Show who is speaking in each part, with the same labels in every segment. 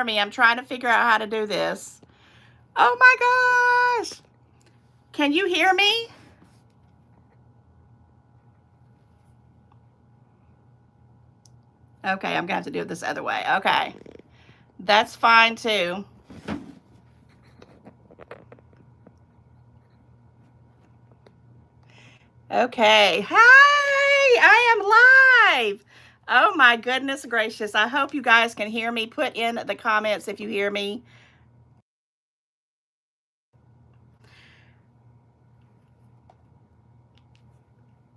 Speaker 1: me. I'm trying to figure out how to do this. Oh my gosh. Can you hear me? Okay, I'm going to have to do it this other way. Okay. That's fine too. Okay. Hi, I am live. Oh my goodness gracious. I hope you guys can hear me. Put in the comments if you hear me.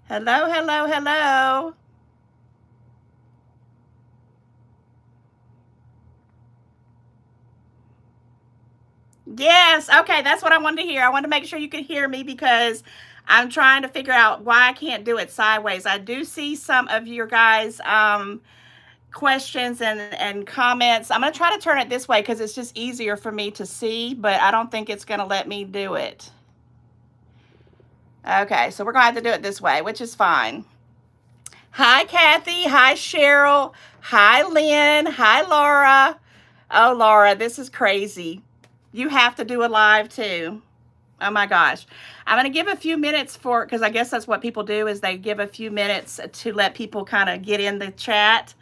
Speaker 1: Hello, hello, hello. Yes. Okay, that's what I wanted to hear. I wanted to make sure you could hear me because I'm trying to figure out why I can't do it sideways. I do see some of your guys' questions and comments. I'm going to try to turn it this way because it's just easier for me to see, but I don't think it's going to let me do it. Okay, so we're going to have to do it this way, which is fine. Hi, Kathy. Hi, Cheryl. Hi, Lynn. Hi, Laura. Oh, Laura, this is crazy. You have to do a live too. Oh my gosh. I'm going to give a few minutes for, because I guess that's what people do is they give a few minutes to let people kind of get in the chat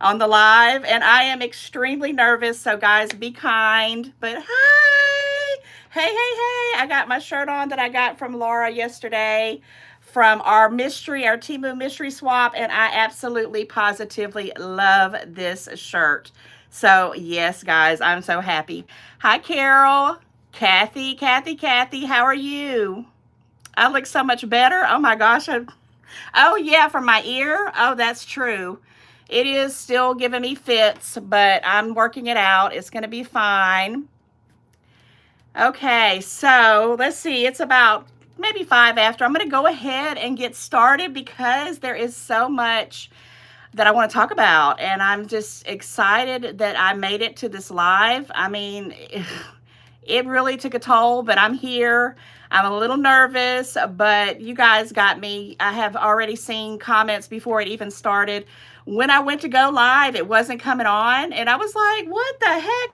Speaker 1: on the live. And I am extremely nervous. So guys, be kind. But hi. Hey, hey, hey. I got my shirt on that I got from Laura yesterday from our Temu mystery swap. And I absolutely positively love this shirt. So yes, guys, I'm so happy. Hi, Carol. Kathy, Kathy, Kathy, how are you? I look so much better. Oh my gosh. Oh yeah, from my ear. Oh, that's true. It is still giving me fits, but I'm working it out. It's going to be fine. Okay, so let's see. It's about maybe 5 after. I'm going to go ahead and get started because there is so much that I want to talk about, and I'm just excited that I made it to this live. I mean, it really took a toll, but I'm here. I'm a little nervous, but you guys got me. I have already seen comments before it even started. When I went to go live, it wasn't coming on, and I was like, what the heck?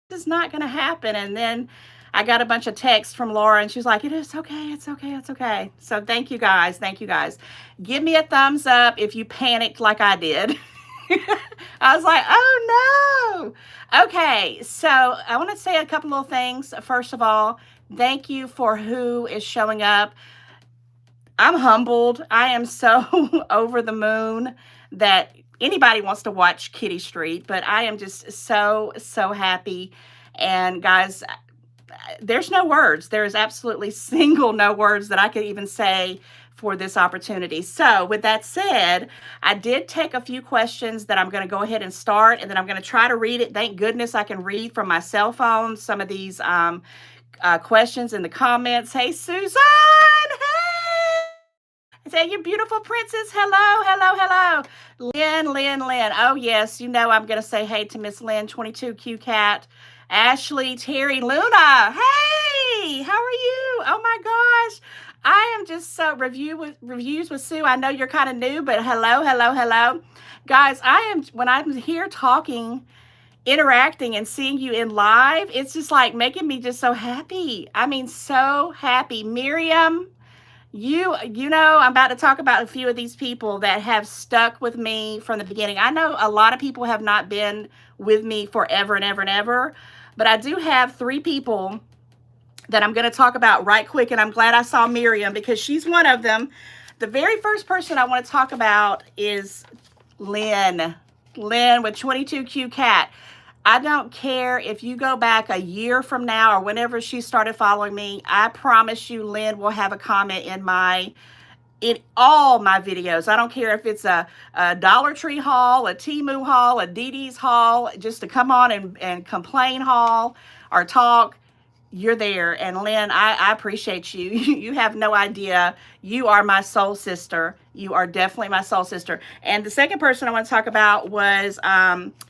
Speaker 1: This is not going to happen. And then I got a bunch of texts from Laura, and she's like, it is okay, it's okay, it's okay. So thank you guys. Thank you guys. Give me a thumbs up if you panicked like I did. I was like, oh no. Okay, so I want to say a couple little things. First of all, thank you for who is showing up. I'm humbled. I am so over the moon that anybody wants to watch Kitty Street, but I am just so, so happy. And guys, there's no words. There is absolutely no words that I could even say for this opportunity. So with that said, I did take a few questions that I'm going to go ahead and start, and then I'm going to try to read it. Thank goodness I can read from my cell phone some of these questions in the comments. Hey, Susan. Hey. Say, you beautiful princess. Hello, hello, hello. Lynn. Oh, yes. You know I'm going to say hey to Miss Lynn, 22Q Cat. Ashley, Terry, Luna. Hey, how are you? Oh my gosh. I am just so reviews with Sue. I know you're kind of new, but hello, hello, hello. Guys, when I'm here talking, interacting and seeing you in live, it's just like making me just so happy. I mean, so happy. Miriam, you know, I'm about to talk about a few of these people that have stuck with me from the beginning. I know a lot of people have not been with me forever and ever and ever, but I do have 3 people that I'm going to talk about right quick, and I'm glad I saw Miriam because she's one of them. The very first person I want to talk about is Lynn. Lynn with 22Q Cat. I don't care if you go back a year from now or whenever she started following me, I promise you Lynn will have a comment in all my videos. I don't care if it's a Dollar Tree haul, a Temu haul, a DD's haul, just to come on and complain haul or talk. You're there. And Lynn, I appreciate you. You have no idea. You are my soul sister. You are definitely my soul sister. And the second person I want to talk about was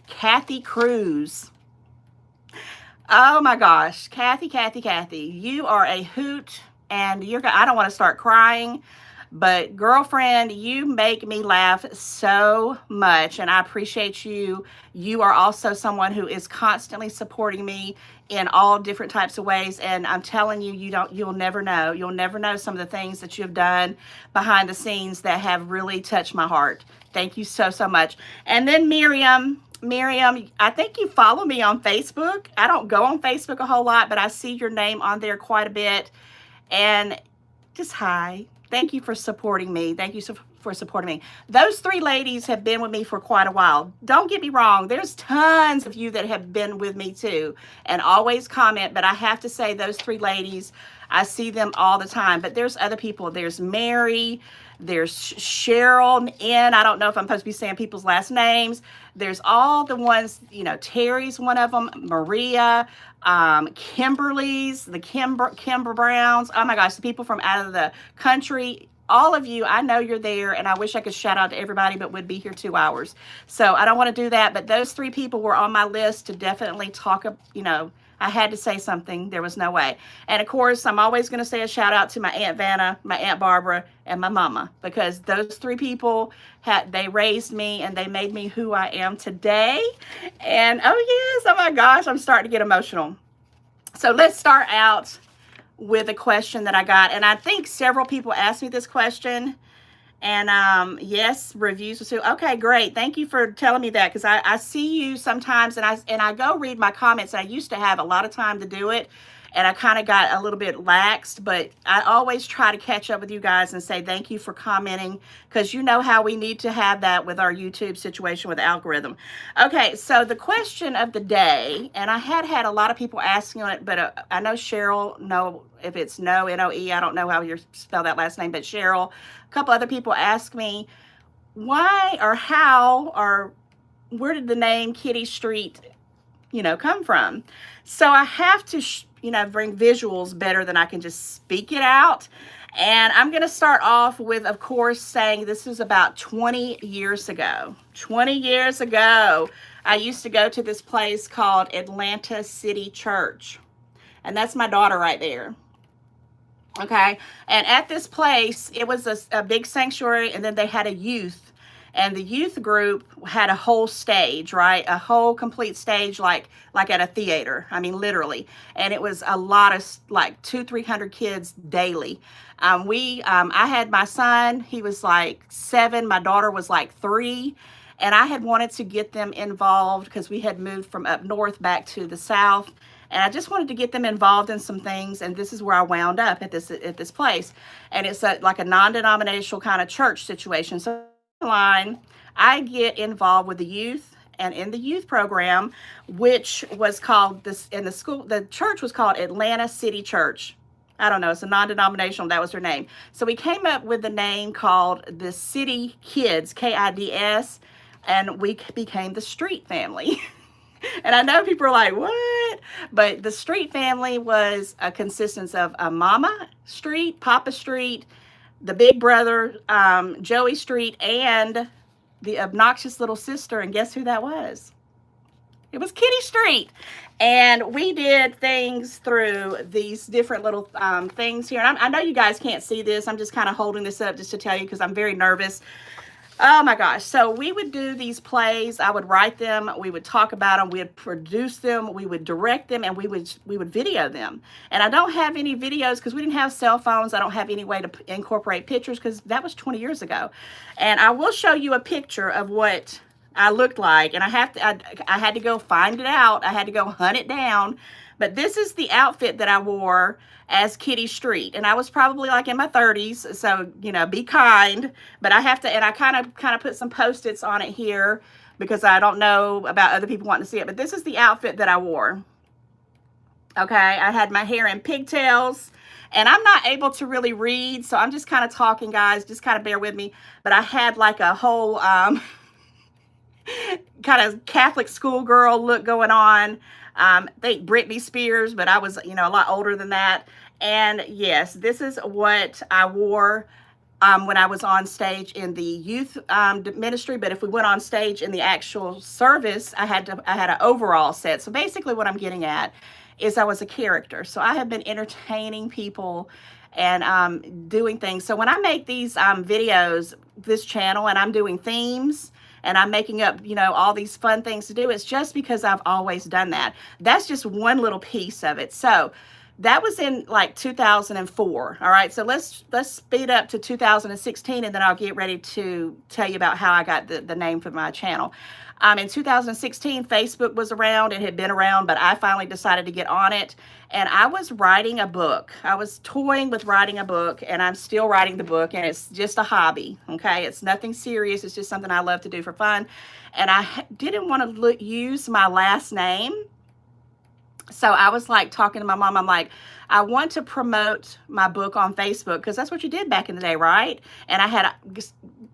Speaker 1: Kathy Cruz. Oh my gosh. Kathy. You are a hoot. And I don't want to start crying. But girlfriend, you make me laugh so much, and I appreciate you. You are also someone who is constantly supporting me in all different types of ways, and I'm telling you, you'll never know. You'll never know some of the things that you've done behind the scenes that have really touched my heart. Thank you so, so much. And then Miriam, I think you follow me on Facebook. I don't go on Facebook a whole lot, but I see your name on there quite a bit. And just hi. Thank you for supporting me. Thank you for supporting me. Those three ladies have been with me for quite a while. Don't get me wrong. There's tons of you that have been with me too and always comment, but I have to say those three ladies, I see them all the time. But there's other people. There's Mary. There's Cheryl N. I don't know if I'm supposed to be saying people's last names. There's all the ones, you know, Terry's one of them, Maria, Kimberly's, the Kimber Browns. Oh my gosh, the people from out of the country. All of you, I know you're there, and I wish I could shout out to everybody, but would be here 2 hours. So I don't want to do that, but those three people were on my list to definitely talk, you know, I had to say something. There was no way. And of course, I'm always going to say a shout out to my Aunt Vanna, my Aunt Barbara, and my mama, because those three people they raised me and they made me who I am today. And oh yes, oh my gosh, I'm starting to get emotional. So let's start out with a question that I got. And I think several people asked me this question. And yes, reviews too. Okay, great. Thank you for telling me that, because I see you sometimes, and I go read my comments. I used to have a lot of time to do it, and I kind of got a little bit laxed, but I always try to catch up with you guys and say thank you for commenting, because you know how we need to have that with our YouTube situation with the algorithm. Okay, so the question of the day, and I had a lot of people asking it, but I know Cheryl, no, if it's N-O-E, I don't know how you spell that last name, but Cheryl, a couple other people asked me why or how or where did the name Kitty Street, you know, come from. So I have to, you know, bring visuals better than I can just speak it out. And I'm going to start off with, of course, saying this is about 20 years ago. 20 years ago, I used to go to this place called Atlanta City Church. And that's my daughter right there. Okay, and at this place, it was a big sanctuary, and then they had a youth, and the youth group had a whole stage, right? A whole complete stage, like at a theater. I mean, literally. And it was a lot of, like 200-300 kids daily. I had my son, he was like 7, my daughter was like 3, and I had wanted to get them involved because we had moved from up north back to the south. And I just wanted to get them involved in some things, and this is where I wound up at this place. And it's like a non-denominational kind of church situation. So I get involved with the youth, and in the youth program, which was called the church was called Atlanta City Church. I don't know, it's a non-denominational, that was their name. So we came up with the name called the City Kids, Kids, and we became the Street Family. And I know people are like, what? But the Street Family was a consistence of a Mama Street, Papa Street, the big brother, Joey Street, and the obnoxious little sister. And guess who that was? It was Kitty Street. And we did things through these different little things here. And I know you guys can't see this. I'm just kind of holding this up just to tell you because I'm very nervous. Oh my gosh. So we would do these plays. I would write them. We would talk about them. We would produce them. We would direct them, and we would video them. And I don't have any videos because we didn't have cell phones. I don't have any way to incorporate pictures because that was 20 years ago. And I will show you a picture of what I looked like. And I had to go find it out. I had to go hunt it down. But this is the outfit that I wore as Kitty Street, and I was probably like in my 30s, so you know, be kind. But I have to, and I kind of put some Post-its on it here because I don't know about other people wanting to see it. But this is the outfit that I wore. Okay, I had my hair in pigtails, and I'm not able to really read, so I'm just kind of talking, guys. Just kind of bear with me. But I had like a whole kind of Catholic schoolgirl look going on. I think Britney Spears, but I was, you know, a lot older than that. And yes, this is what I wore when I was on stage in the youth ministry. But if we went on stage in the actual service, I had an overall set. So basically what I'm getting at is I was a character. So I have been entertaining people and doing things. So when I make these videos, this channel, and I'm doing themes, and I'm making up, all these fun things to do, it's just because I've always done that. That's just one little piece of it. So that was in like 2004. All right, so let's speed up to 2016, and then I'll get ready to tell you about how I got the name for my channel. In 2016, Facebook was around. It had been around, but I finally decided to get on it. And I was writing a book. I was toying with writing a book, and I'm still writing the book, and it's just a hobby, okay? It's nothing serious. It's just something I love to do for fun. And I didn't want to use my last name. So I was like talking to my mom. I'm like, I want to promote my book on Facebook, because that's what you did back in the day, right? And I had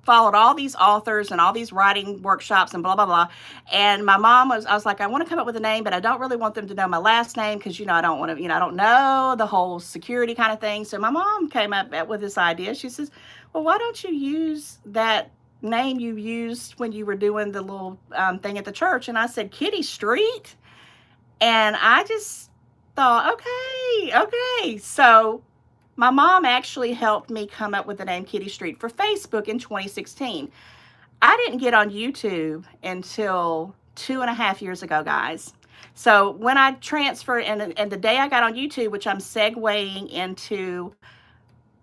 Speaker 1: followed all these authors and all these writing workshops and blah, blah, blah. And my mom I was like, I want to come up with a name, but I don't really want them to know my last name, because, I don't want to, I don't know the whole security kind of thing. So my mom came up with this idea. She says, well, why don't you use that name you used when you were doing the little thing at the church? And I said, Kitty Street. And I just thought, okay. So my mom actually helped me come up with the name Kitty Street for Facebook in 2016. I didn't get on YouTube until 2.5 years ago, guys. So when I transferred, and the day I got on YouTube, which I'm segueing into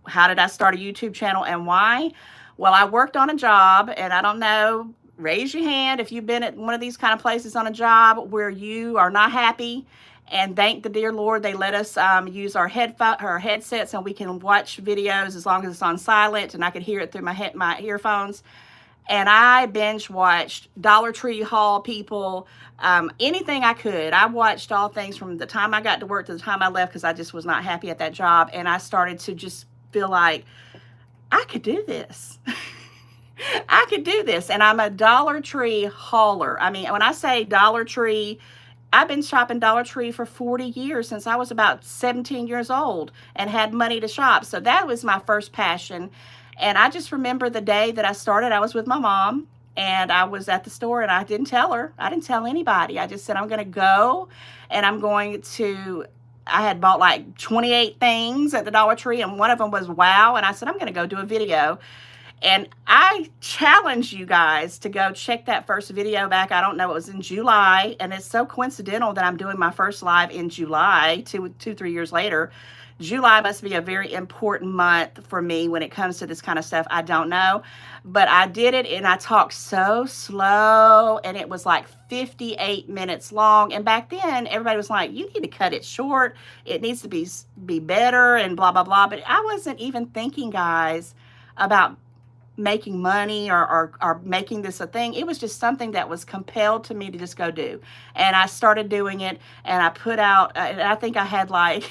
Speaker 1: how did I start a YouTube channel and why? Well, I worked on a job, and I don't know, raise your hand if you've been at one of these kind of places on a job where you are not happy. And thank the dear Lord, they let us use our headsets, and we can watch videos as long as it's on silent, and I could hear it through my earphones. And I binge watched Dollar Tree haul people, anything I could. I watched all things from the time I got to work to the time I left, because I just was not happy at that job. And I started to just feel like I could do this. I could do this. And I'm a Dollar Tree hauler. I mean, when I say Dollar Tree, I've been shopping Dollar Tree for 40 years, since I was about 17 years old and had money to shop. So that was my first passion. And I just remember the day that I started, I was with my mom, and I was at the store, and I didn't tell her. I didn't tell anybody. I just said, I'm going to go, and I had bought like 28 things at the Dollar Tree, and one of them was wow. And I said, I'm going to go do a video. And I challenge you guys to go check that first video back. I don't know, it was in July. And it's so coincidental that I'm doing my first live in July, 3 years later. July must be a very important month for me when it comes to this kind of stuff. I don't know. But I did it, and I talked so slow, and it was like 58 minutes long. And back then, everybody was like, you need to cut it short. It needs to be better and blah, blah, blah. But I wasn't even thinking, guys, about making money or making this a thing. It was just something that was compelled to me to just go do. And I started doing it, and I put out, and I think I had like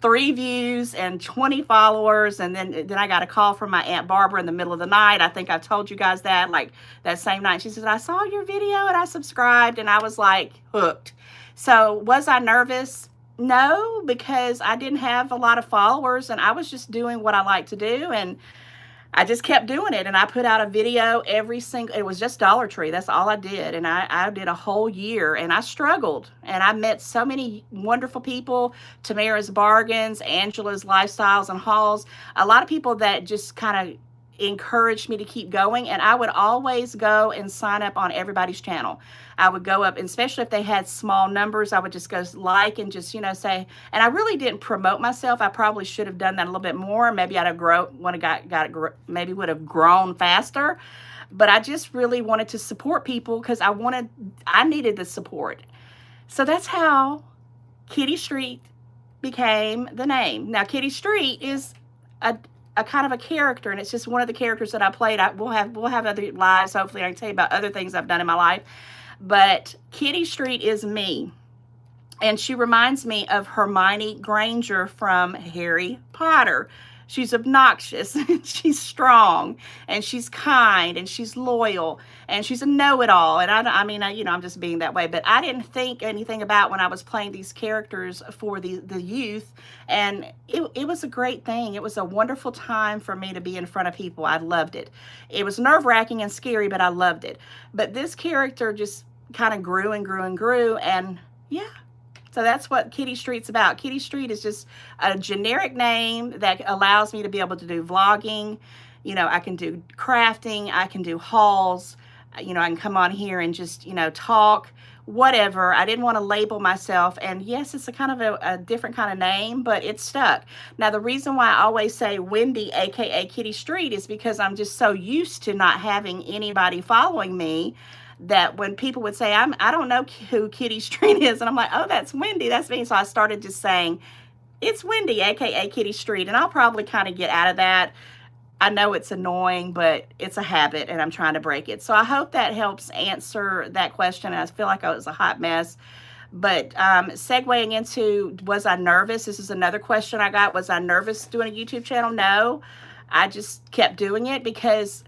Speaker 1: 3 views and 20 followers. And then I got a call from my Aunt Barbara in the middle of the night. I think I've told you guys that, like that same night. She said, I saw your video and I subscribed, and I was like hooked. So was I nervous? No, because I didn't have a lot of followers, and I was just doing what I like to do. And I just kept doing it, and I put out a video it was just Dollar Tree. That's all I did. And I did a whole year, and I struggled, and I met so many wonderful people, Tamara's Bargains, Angela's Lifestyles and Hauls, a lot of people that just kind of encouraged me to keep going. And I would always go and sign up on everybody's channel. I would go up, and especially if they had small numbers, I would just go like and just, say, and I really didn't promote myself. I probably should have done that a little bit more. Maybe I'd have maybe would have grown faster. But I just really wanted to support people, because I needed the support. So that's how Kitty Street became the name. Now, Kitty Street is a kind of a character, and it's just one of the characters that I played. We'll have other lives. Hopefully I can tell you about other things I've done in my life. But Kitty Street is me. And she reminds me of Hermione Granger from Harry Potter. She's obnoxious, and she's strong, and she's kind, and she's loyal, and she's a know-it-all. And I'm just being that way. But I didn't think anything about when I was playing these characters for the youth. And it was a great thing. It was a wonderful time for me to be in front of people. I loved it. It was nerve-wracking and scary, but I loved it. But this character just kind of grew and grew and grew. And yeah, So that's what Kitty Street's about. Kitty Street is just a generic name that allows me to be able to do vlogging. You know, I can do crafting, I can do hauls, you know, I can come on here and just, you know, talk, whatever. I didn't want to label myself. And yes, it's a kind of a different kind of name, but it's stuck. Now, the reason why I always say Wendy, aka Kitty Street, is because I'm just so used to not having anybody following me that when people would say, I don't know who Kitty Street is, and I'm like, oh, that's Wendy, that's me. So I started just saying, it's Wendy, aka Kitty Street, and I'll probably kind of get out of that. I know it's annoying, but it's a habit, and I'm trying to break it. So I hope that helps answer that question. I feel like I was a hot mess. But segueing into, was I nervous? This is another question I got. Was I nervous doing a YouTube channel? No. I just kept doing it because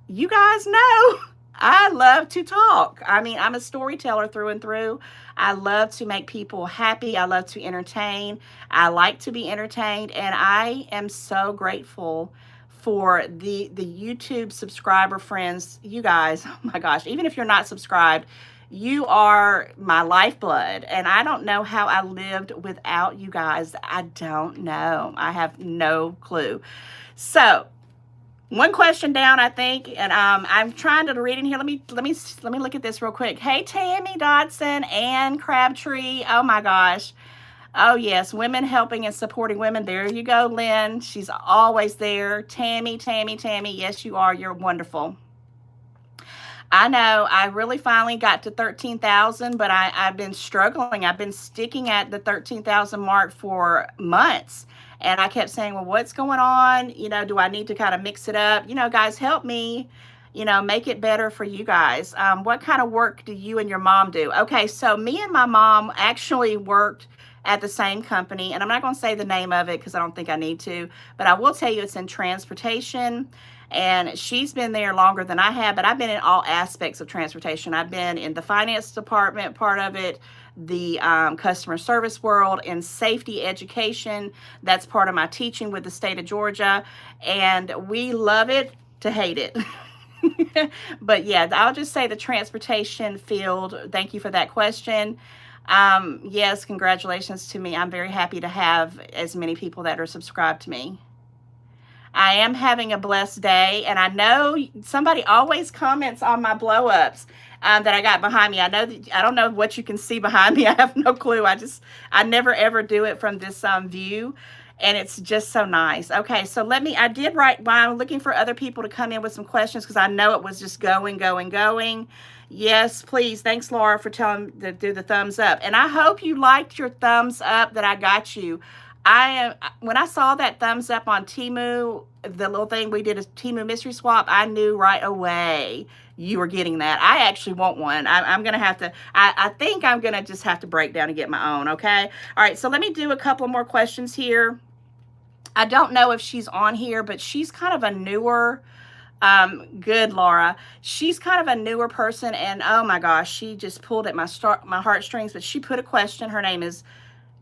Speaker 1: you guys know I love to talk. I mean, I'm a storyteller through and through. I love to make people happy. I love to entertain. I like to be entertained, and I am so grateful for the YouTube subscriber friends. You guys, oh my gosh, even if you're not subscribed, you are my lifeblood, and I don't know how I lived without you guys. I don't know. I have no clue. So one question down, I think, and I'm trying to read in here. Let me look at this real quick. Hey, Tammy Dodson and Crabtree. Oh my gosh. Oh yes, women helping and supporting women. There you go, Lynn. She's always there. Tammy. Yes, you are. You're wonderful. I know I really finally got to 13,000, but I've been struggling. I've been sticking at the 13,000 mark for months. And I kept saying, well, what's going on? You know, do I need to kind of mix it up? You know, guys, help me, you know, make it better for you guys. What kind of work do you and your mom do? Okay, so me and my mom actually worked at the same company. And I'm not going to say the name of it because I don't think I need to. But I will tell you it's in transportation. And she's been there longer than I have, but I've been in all aspects of transportation. I've been in the finance department, part of it, the customer service world, and safety education. That's part of my teaching with the state of Georgia. And we love it to hate it. But yeah, I'll just say the transportation field. Thank you for that question. Yes, congratulations to me. I'm very happy to have as many people that are subscribed to me. I am having a blessed day, and I know somebody always comments on my blow-ups that I got behind me. I don't know what you can see behind me. I have no clue. I never ever do it from this view, and it's just so nice. Okay, so I did write while I'm looking for other people to come in with some questions because I know it was just going. Yes, please. Thanks, Laura, for telling to do the thumbs up, and I hope you liked your thumbs up that I got you. When I saw that thumbs up on Temu, the little thing we did a Temu mystery swap, I knew right away you were getting that. I actually want one. I'm going to have to, I think I'm going to just have to break down and get my own, okay? All right, so let me do a couple more questions here. I don't know if she's on here, but she's kind of a newer, good, Laura. She's kind of a newer person, and oh my gosh, she just pulled at my heartstrings, but she put a question. Her name is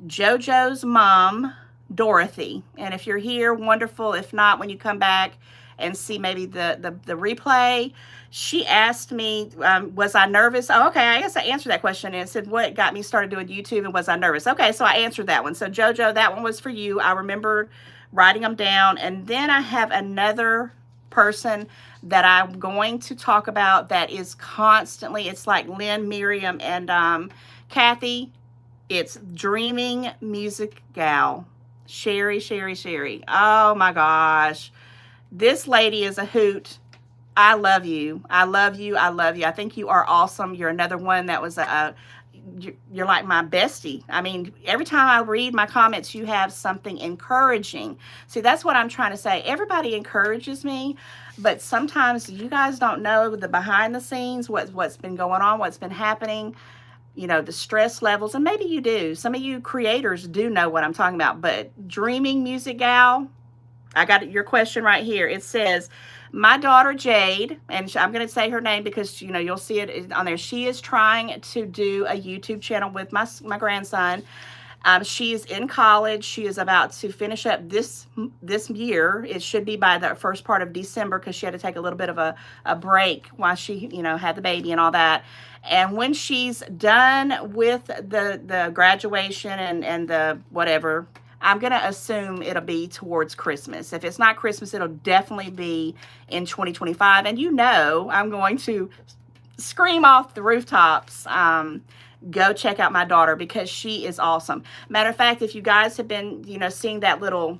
Speaker 1: JoJo's mom, Dorothy. And if you're here, wonderful. If not, when you come back and see maybe the replay, she asked me, was I nervous? Oh, okay, I guess I answered that question and said, what got me started doing YouTube and was I nervous? Okay, so I answered that one. So JoJo, that one was for you. I remember writing them down. And then I have another person that I'm going to talk about that is constantly, it's like Lynn, Miriam, and Kathy. It's Dreaming Music Gal, Sherry. Oh my gosh. This lady is a hoot. I love you. I think you are awesome. You're another one that was you're like my bestie. I mean, every time I read my comments, you have something encouraging. See, that's what I'm trying to say. Everybody encourages me, but sometimes you guys don't know the behind the scenes, what's been going on, what's been happening. You know, the stress levels, and maybe you do. Some of you creators do know what I'm talking about, but Dreaming Music Gal, I got your question right here. It says, my daughter Jade, and I'm going to say her name because, you know, you'll see it on there. She is trying to do a YouTube channel with my grandson. She is in college. She is about to finish up this year. It should be by the first part of December because she had to take a little bit of a break while she, had the baby and all that. And when she's done with the graduation and the whatever, I'm going to assume it'll be towards Christmas. If it's not Christmas, it'll definitely be in 2025. And I'm going to scream off the rooftops. Go check out my daughter because she is awesome. Matter of fact, if you guys have been, seeing that little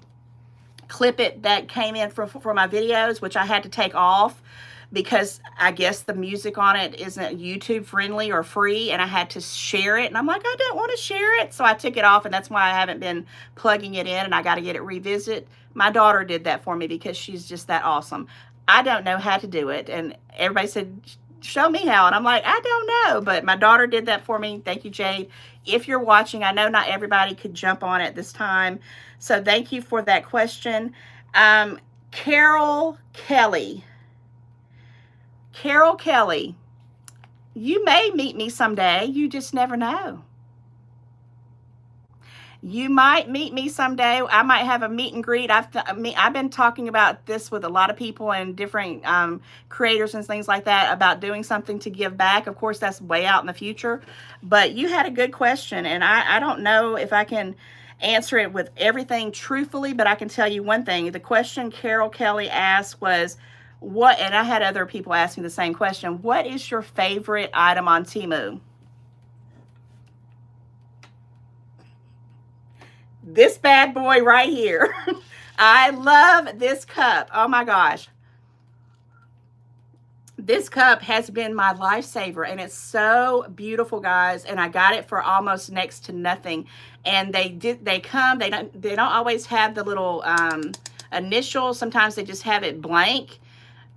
Speaker 1: clip that came in for my videos, which I had to take off because I guess the music on it isn't YouTube friendly or free, and I had to share it. And I'm like, I don't want to share it. So I took it off, and that's why I haven't been plugging it in, and I got to get it revisit. My daughter did that for me because she's just that awesome. I don't know how to do it. And everybody said, show me how. And I'm like, I don't know, but my daughter did that for me. Thank you, Jade. If you're watching, I know not everybody could jump on it this time, so thank you for that question. Carol Kelly, you may meet me someday. You just never know. You might meet me someday. I might have a meet and greet. I've been talking about this with a lot of people and different creators and things like that about doing something to give back. Of course, that's way out in the future. But you had a good question, and I don't know if I can answer it with everything truthfully, but I can tell you one thing. The question Carol Kelly asked was, and I had other people asking the same question, what is your favorite item on Temu? This bad boy right here. I love this cup. Oh my gosh. This cup has been my lifesaver, and it's so beautiful, guys. And I got it for almost next to nothing. And they don't always have the little initials. Sometimes they just have it blank.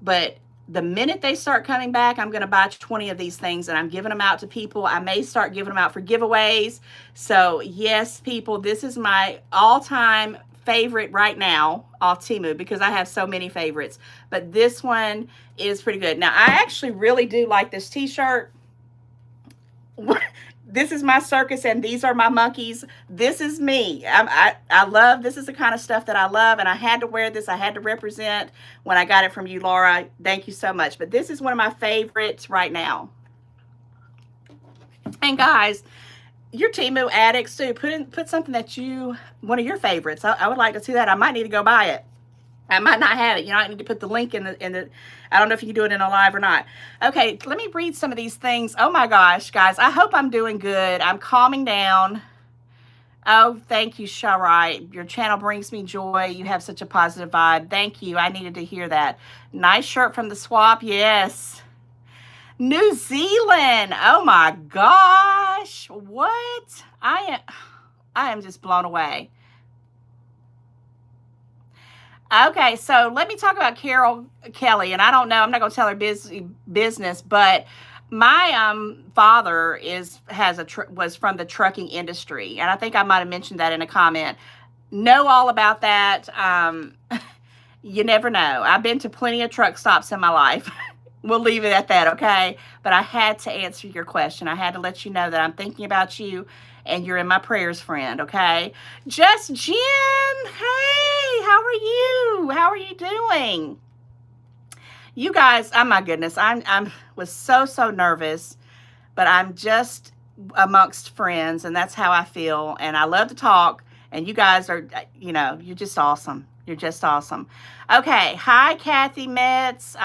Speaker 1: But the minute they start coming back, I'm going to buy 20 of these things, and I'm giving them out to people. I may start giving them out for giveaways. So yes, people, this is my all-time favorite right now off Temu because I have so many favorites. But this one is pretty good. Now, I actually really do like this t-shirt. This is my circus, and these are my monkeys. This is me. I love, this is the kind of stuff that I love, and I had to wear this. I had to represent when I got it from you, Laura. Thank you so much. But this is one of my favorites right now. And guys, you're Temu addicts too. Put something that one of your favorites. I would like to see that. I might need to go buy it. I might not have it. I need to put the link in the, I don't know if you can do it in a live or not. Okay, let me read some of these things. Oh my gosh, guys, I hope I'm doing good. I'm calming down. Oh, thank you, Sharai. Your channel brings me joy. You have such a positive vibe. Thank you. I needed to hear that. Nice shirt from the swap. Yes. New Zealand. Oh my gosh. What? I am just blown away. Okay, so let me talk about Carol Kelly, and I don't know, I'm not going to tell her business, but my father was from the trucking industry, and I think I might have mentioned that in a comment. Know all about that. You never know. I've been to plenty of truck stops in my life. We'll leave it at that, okay? But I had to answer your question. I had to let you know that I'm thinking about you, and you're in my prayers, friend, okay? Just Jen, hey, how are you? How are you doing? You guys, oh my goodness, I was so nervous, but I'm just amongst friends, and that's how I feel, and I love to talk, and you guys are, you're just awesome. You're just awesome. Okay, hi, Kathy Metz.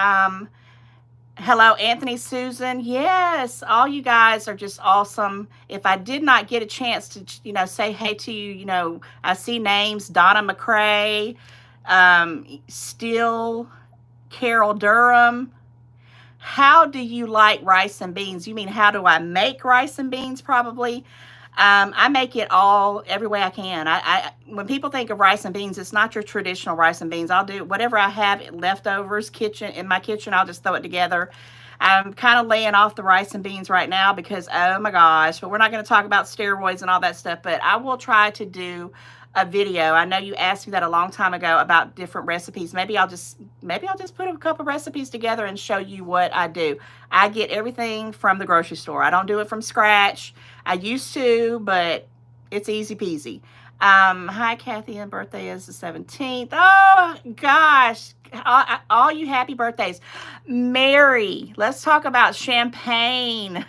Speaker 1: Hello, Anthony, Susan. Yes, all you guys are just awesome. If I did not get a chance to, say hey to you, I see names, Donna McCrae, Steele, Carol Durham. How do you like rice and beans? You mean how do I make rice and beans? Probably. I make it every way I can. When people think of rice and beans, it's not your traditional rice and beans. I'll do whatever I have leftovers in my kitchen. I'll just throw it together. I'm kind of laying off the rice and beans right now because, oh my gosh, but we're not going to talk about steroids and all that stuff, but I will try to do a video. I know you asked me that a long time ago about different recipes. Maybe I'll just put a couple recipes together and show you what I do. I get everything from the grocery store. I don't do it from scratch. I used to, but It's easy peasy. Hi, Kathy, and birthday is the 17th. Oh, gosh. All you happy birthdays. Mary, let's talk about champagne.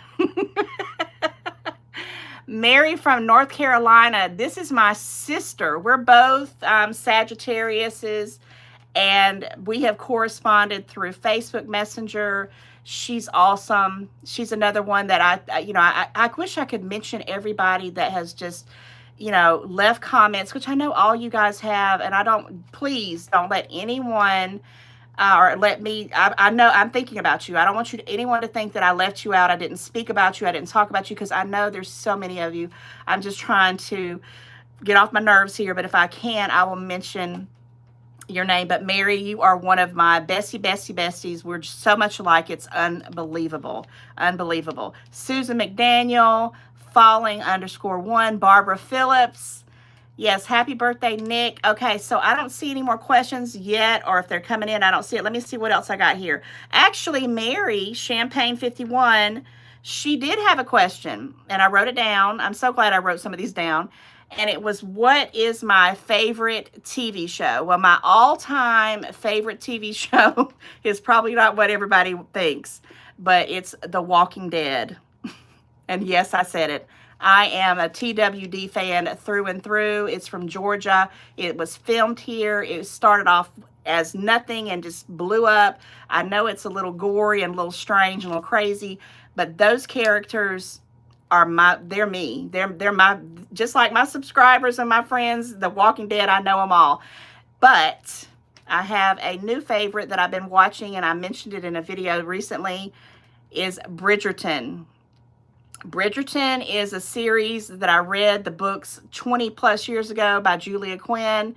Speaker 1: Mary from North Carolina. This is my sister. We're both Sagittariuses, and we have corresponded through Facebook Messenger. She's awesome. She's another one that I wish I could mention everybody that has just, left comments, which I know all you guys have, and please don't let anyone or let me, I know I'm thinking about you. I don't want anyone to think that I left you out. I didn't speak about you. I didn't talk about you, because I know there's so many of you. I'm just trying to get off my nerves here, but if I can, I will mention your name. But Mary, you are one of my besties. We're just so much alike. It's unbelievable. Susan McDaniel, falling_1, Barbara Phillips. Yes, happy birthday, Nick. Okay, so I don't see any more questions yet, or if they're coming in, I don't see it. Let me see what else I got here. Actually, Mary, Champagne51, she did have a question, and I wrote it down. I'm so glad I wrote some of these down. And it was, what is my favorite TV show? Well, my all-time favorite TV show is probably not what everybody thinks, but it's The Walking Dead. And yes, I said it. I am a TWD fan through and through. It's from Georgia. It was filmed here. It started off as nothing and just blew up. I know it's a little gory and a little strange and a little crazy, but those characters are they're me. They're my, just like my subscribers and my friends, The Walking Dead, I know them all. But I have a new favorite that I've been watching, and I mentioned it in a video recently, is Bridgerton. Bridgerton is a series that I read the books 20 plus years ago by Julia Quinn.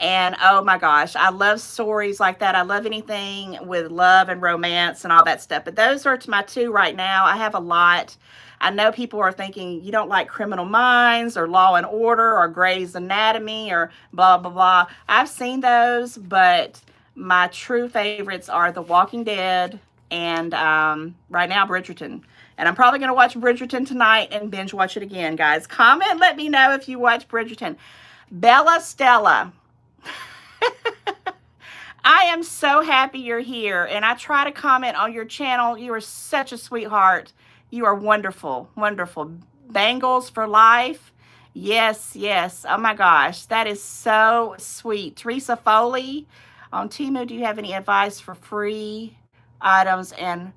Speaker 1: And oh my gosh, I love stories like that. I love anything with love and romance and all that stuff. But those are my two right now. I have a lot. I know people are thinking you don't like Criminal Minds or Law and Order or Grey's Anatomy or blah, blah, blah. I've seen those, but my true favorites are The Walking Dead and right now Bridgerton. And I'm probably going to watch Bridgerton tonight and binge watch it again, guys. Comment, let me know if you watch Bridgerton. Bella Stella. I am so happy you're here. And I try to comment on your channel. You are such a sweetheart. You are wonderful, wonderful. Bangles for life. Yes, yes. Oh my gosh, that is so sweet. Teresa Foley on Temu, do you have any advice for free items and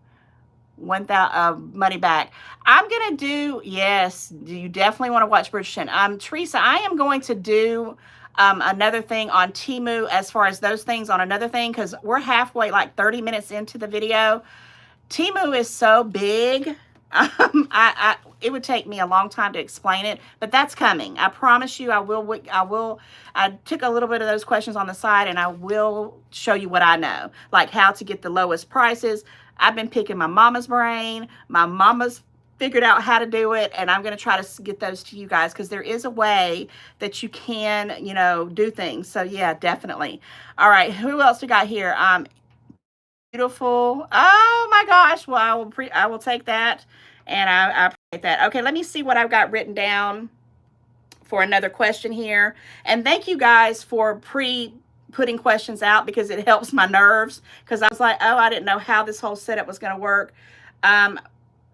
Speaker 1: money back? I'm gonna do, yes, you definitely want to watch Bridgerton. Teresa, I am going to do another thing on Temu as far as those things on another thing, because we're halfway, like 30 minutes into the video. Temu is so big. It would take me a long time to explain it, but that's coming. I promise you, I took a little bit of those questions on the side, and I will show you what I know, like how to get the lowest prices. I've been picking my mama's brain. My mama's figured out how to do it, and I'm going to try to get those to you guys, because there is a way that you can, do things. So yeah, definitely. All right, who else we got here? Beautiful. Oh my gosh. Well, I will take that, and I appreciate that. Okay, let me see what I've got written down for another question here. And thank you guys for putting questions out, because it helps my nerves, because I was like, oh, I didn't know how this whole setup was going to work.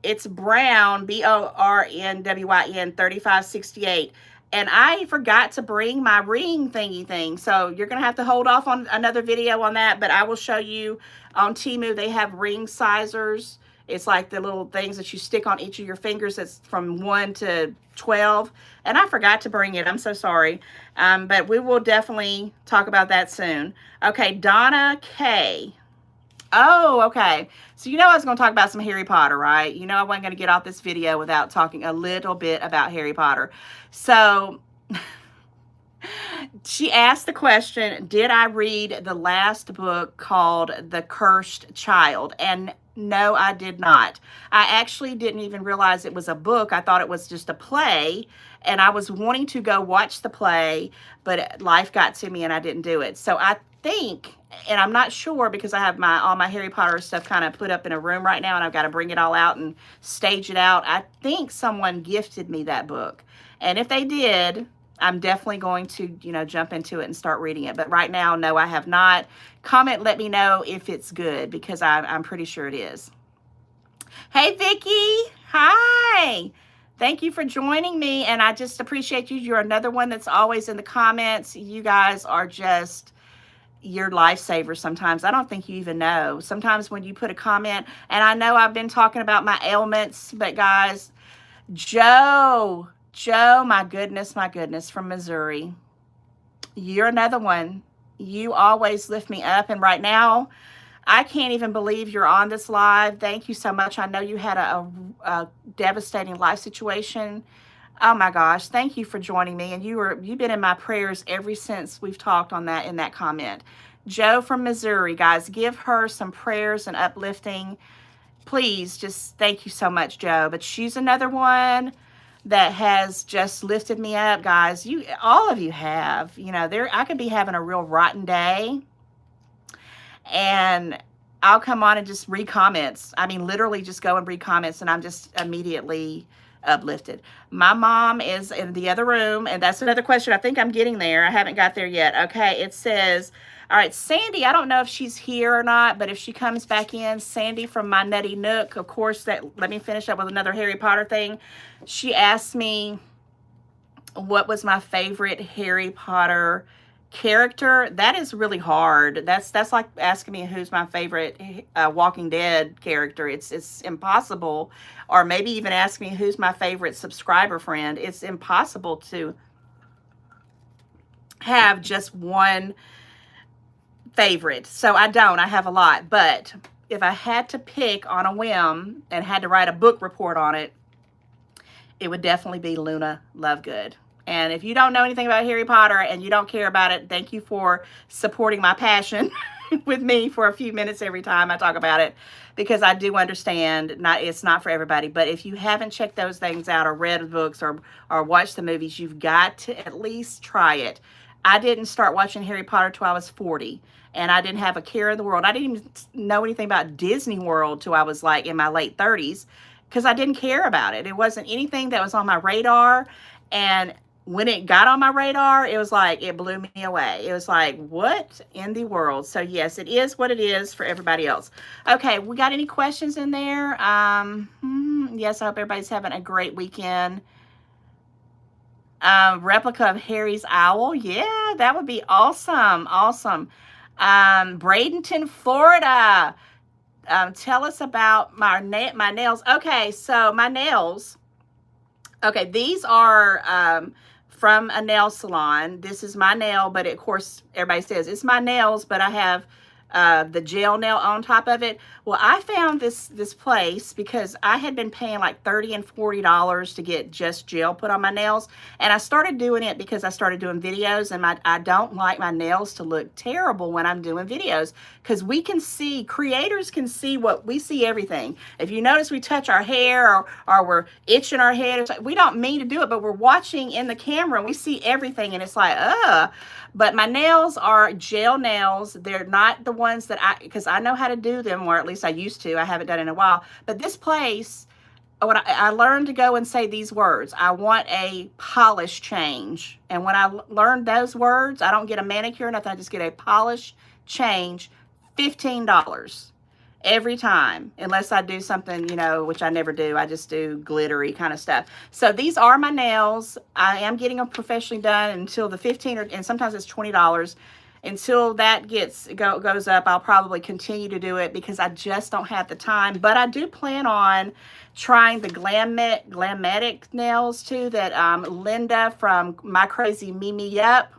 Speaker 1: It's Brown, BORNWYN 3568. And I forgot to bring my ring thingy thing. So you're going to have to hold off on another video on that. But I will show you on Temu, they have ring sizers. It's like the little things that you stick on each of your fingers. It's from 1 to 12. And I forgot to bring it. I'm so sorry. But we will definitely talk about that soon. Okay, Donna K. Oh, okay. So I was going to talk about some Harry Potter, right? I wasn't going to get off this video without talking a little bit about Harry Potter. So she asked the question, did I read the last book called The Cursed Child? And no, I did not. I actually didn't even realize it was a book. I thought it was just a play, and I was wanting to go watch the play, but life got to me and I didn't do it. So I think, and I'm not sure because I have all my Harry Potter stuff kind of put up in a room right now, and I've got to bring it all out and stage it out. I think someone gifted me that book. And if they did, I'm definitely going to, jump into it and start reading it. But right now, no, I have not. Comment, let me know if it's good, because I'm pretty sure it is. Hey, Vicki. Hi. Thank you for joining me, and I just appreciate you. You're another one that's always in the comments. You guys are just your lifesavers sometimes. I don't think you even know. Sometimes when you put a comment, and I know I've been talking about my ailments, but guys, Joe, my goodness, from Missouri. You're another one. You always lift me up, and right now, I can't even believe you're on this live. Thank you so much. I know you had a devastating life situation. Oh my gosh, thank you for joining me. And you've been in my prayers ever since we've talked on that in that comment. Joe from Missouri, guys, give her some prayers and uplifting. Please, just thank you so much, Joe. But she's another one that has just lifted me up, guys. All of you have. I could be having a real rotten day, and I'll come on and just read comments. I mean, literally just go and read comments, and I'm just immediately uplifted. My mom is in the other room, and that's another question. I think I'm getting there. I haven't got there yet. Okay, it says, all right, Sandy, I don't know if she's here or not, but if she comes back in, Sandy from My Nutty Nook, of course, let me finish up with another Harry Potter thing. She asked me what was my favorite Harry Potter character. That is really hard. That's like asking me who's my favorite Walking Dead character. It's impossible. Or maybe even ask me who's my favorite subscriber friend. It's impossible to have just one favorite. So I have a lot. But if I had to pick on a whim and had to write a book report on it, it would definitely be Luna Lovegood. And if you don't know anything about Harry Potter and you don't care about it, thank you for supporting my passion with me for a few minutes every time I talk about it, because I do understand it's not for everybody. But if you haven't checked those things out or read the books or watched the movies, you've got to at least try it. I didn't start watching Harry Potter till I was 40, and I didn't have a care in the world. I didn't even know anything about Disney World till I was like in my late 30s, because I didn't care about it. It wasn't anything that was on my radar. And when it got on my radar, it was like, it blew me away. It was like, what in the world? So yes, it is what it is for everybody else. Okay, we got any questions in there? Yes, I hope everybody's having a great weekend. Replica of Harry's owl. Yeah, that would be awesome. Awesome. Bradenton, Florida. Tell us about my nails. Okay, so my nails. Okay, these are from a nail salon. This is my nail, but of course, everybody says it's my nails, but I have the gel nail on top of it. Well, I found this place because I had been paying like $30 and $40 to get just gel put on my nails, and I started doing it because I started doing videos, and I don't like my nails to look terrible when I'm doing videos, because creators can see what we see, everything. If you notice, we touch our hair or we're itching our head. We don't mean to do it, but we're watching in the camera and we see everything, and it's like, But my nails are gel nails. They're not the ones that because I know how to do them, or at least I used to. I haven't done it in a while. But this place, when I learned to go and say these words, I want a polish change. And when I learned those words, I don't get a manicure or nothing. I just get a polish change, $15 every time, unless I do something, which I never do. I just do glittery kind of stuff. So these are my nails. I am getting them professionally done until the $15, and sometimes it's $20. Until that goes up, I'll probably continue to do it because I just don't have the time. But I do plan on trying the Glammatic nails too, that Linda from My Crazy Mimi Yup,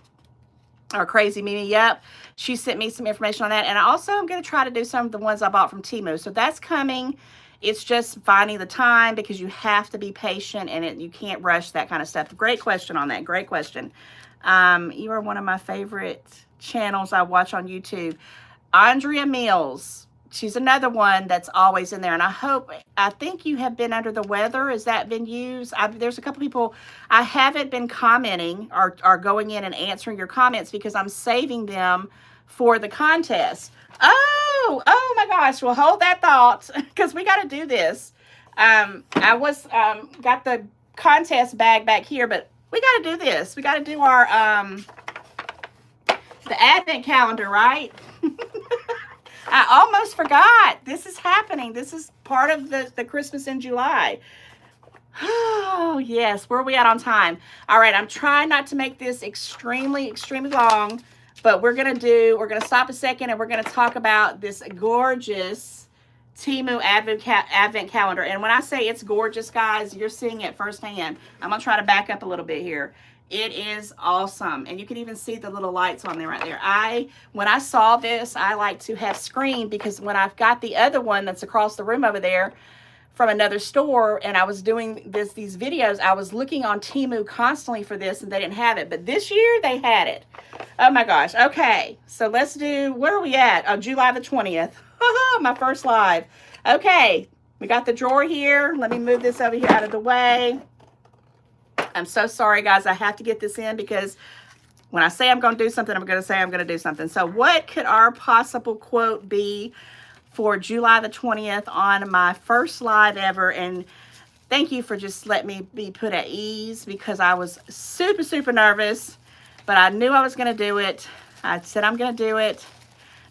Speaker 1: or Crazy Mimi Yup, she sent me some information on that. And I also am going to try to do some of the ones I bought from Temu. So that's coming. It's just finding the time, because you have to be patient and you can't rush that kind of stuff. Great question on that. Great question. You are one of my favorite channels I watch on YouTube. Andrea Mills. She's another one that's always in there. And I think you have been under the weather. Has that been used? There's a couple people, I haven't been commenting or going in and answering your comments because I'm saving them for the contest. Oh my gosh. Well, hold that thought because we got to do this. I was got the contest bag back here, but we got to do this. We got to do our the advent calendar, right? I almost forgot. This is happening. This is part of the Christmas in July. Oh, yes. Where are we at on time? All right. I'm trying not to make this extremely long, but we're going to stop a second and we're going to talk about this gorgeous Temu advent calendar. And when I say it's gorgeous, guys, you're seeing it firsthand. I'm going to try to back up a little bit here. It is awesome. And you can even see the little lights on there right there. When I saw this, I like to have screen because when I've got the other one that's across the room over there from another store and I was doing these videos, I was looking on Temu constantly for this and they didn't have it. But this year they had it. Oh my gosh. Okay. So let's do, where are we at? Oh, July the 20th. My first live. Okay. We got the drawer here. Let me move this over here out of the way. I'm so sorry, guys. I have to get this in because when I say I'm going to do something, I'm going to say I'm going to do something. So what could our possible quote be for July the 20th on my first live ever? And thank you for just letting me be put at ease because I was super nervous, but I knew I was going to do it. I said I'm going to do it.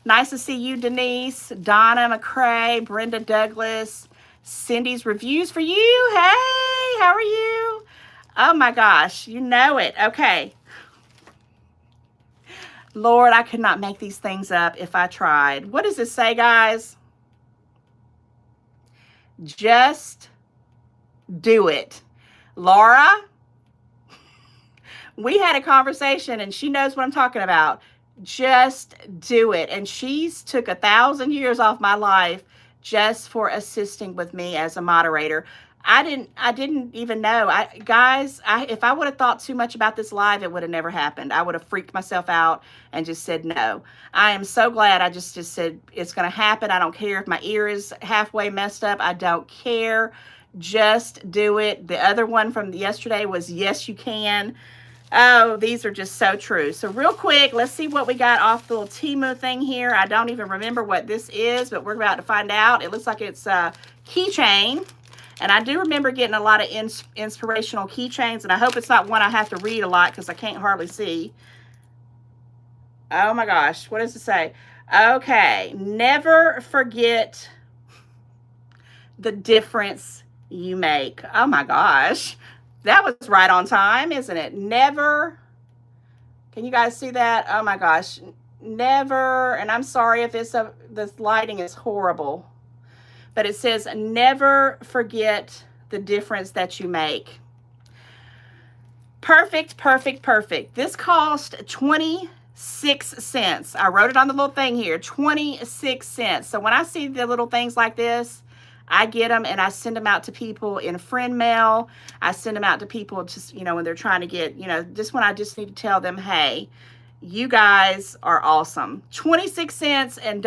Speaker 1: Nice to see you, Denise, Donna McCrae, Brenda Douglas, Cindy's reviews for you. Hey, how are you? Oh my gosh, you know it. Okay. Lord, I could not make these things up if I tried. What does it say, guys? Just do it. Laura, we had a conversation and she knows what I'm talking about. Just do it. And she's took 1,000 years off my life just for assisting with me as a moderator. I didn't even know. Guys, if I would have thought too much about this live, it would have never happened. I would have freaked myself out and just said no. I am so glad I just said it's going to happen. I don't care if my ear is halfway messed up. I don't care. Just do it. The other one from yesterday was yes, you can. Oh, these are just so true. So real quick, let's see what we got off the little Temu thing here. I don't even remember what this is, but we're about to find out. It looks like it's a keychain. And I do remember getting a lot of inspirational keychains, and I hope it's not one I have to read a lot because I can't hardly see. Oh my gosh, what does it say? Okay, never forget the difference you make. Oh my gosh, that was right on time, isn't it? Never, can you guys see that? Oh my gosh, never, and I'm sorry if this lighting is horrible. But it says, never forget the difference that you make. Perfect. This cost 26 cents. I wrote it on the little thing here, 26 cents. So when I see the little things like this, I get them and I send them out to people in friend mail. I send them out to people just, when they're trying to get, just when I just need to tell them, hey, you guys are awesome. 26 cents, and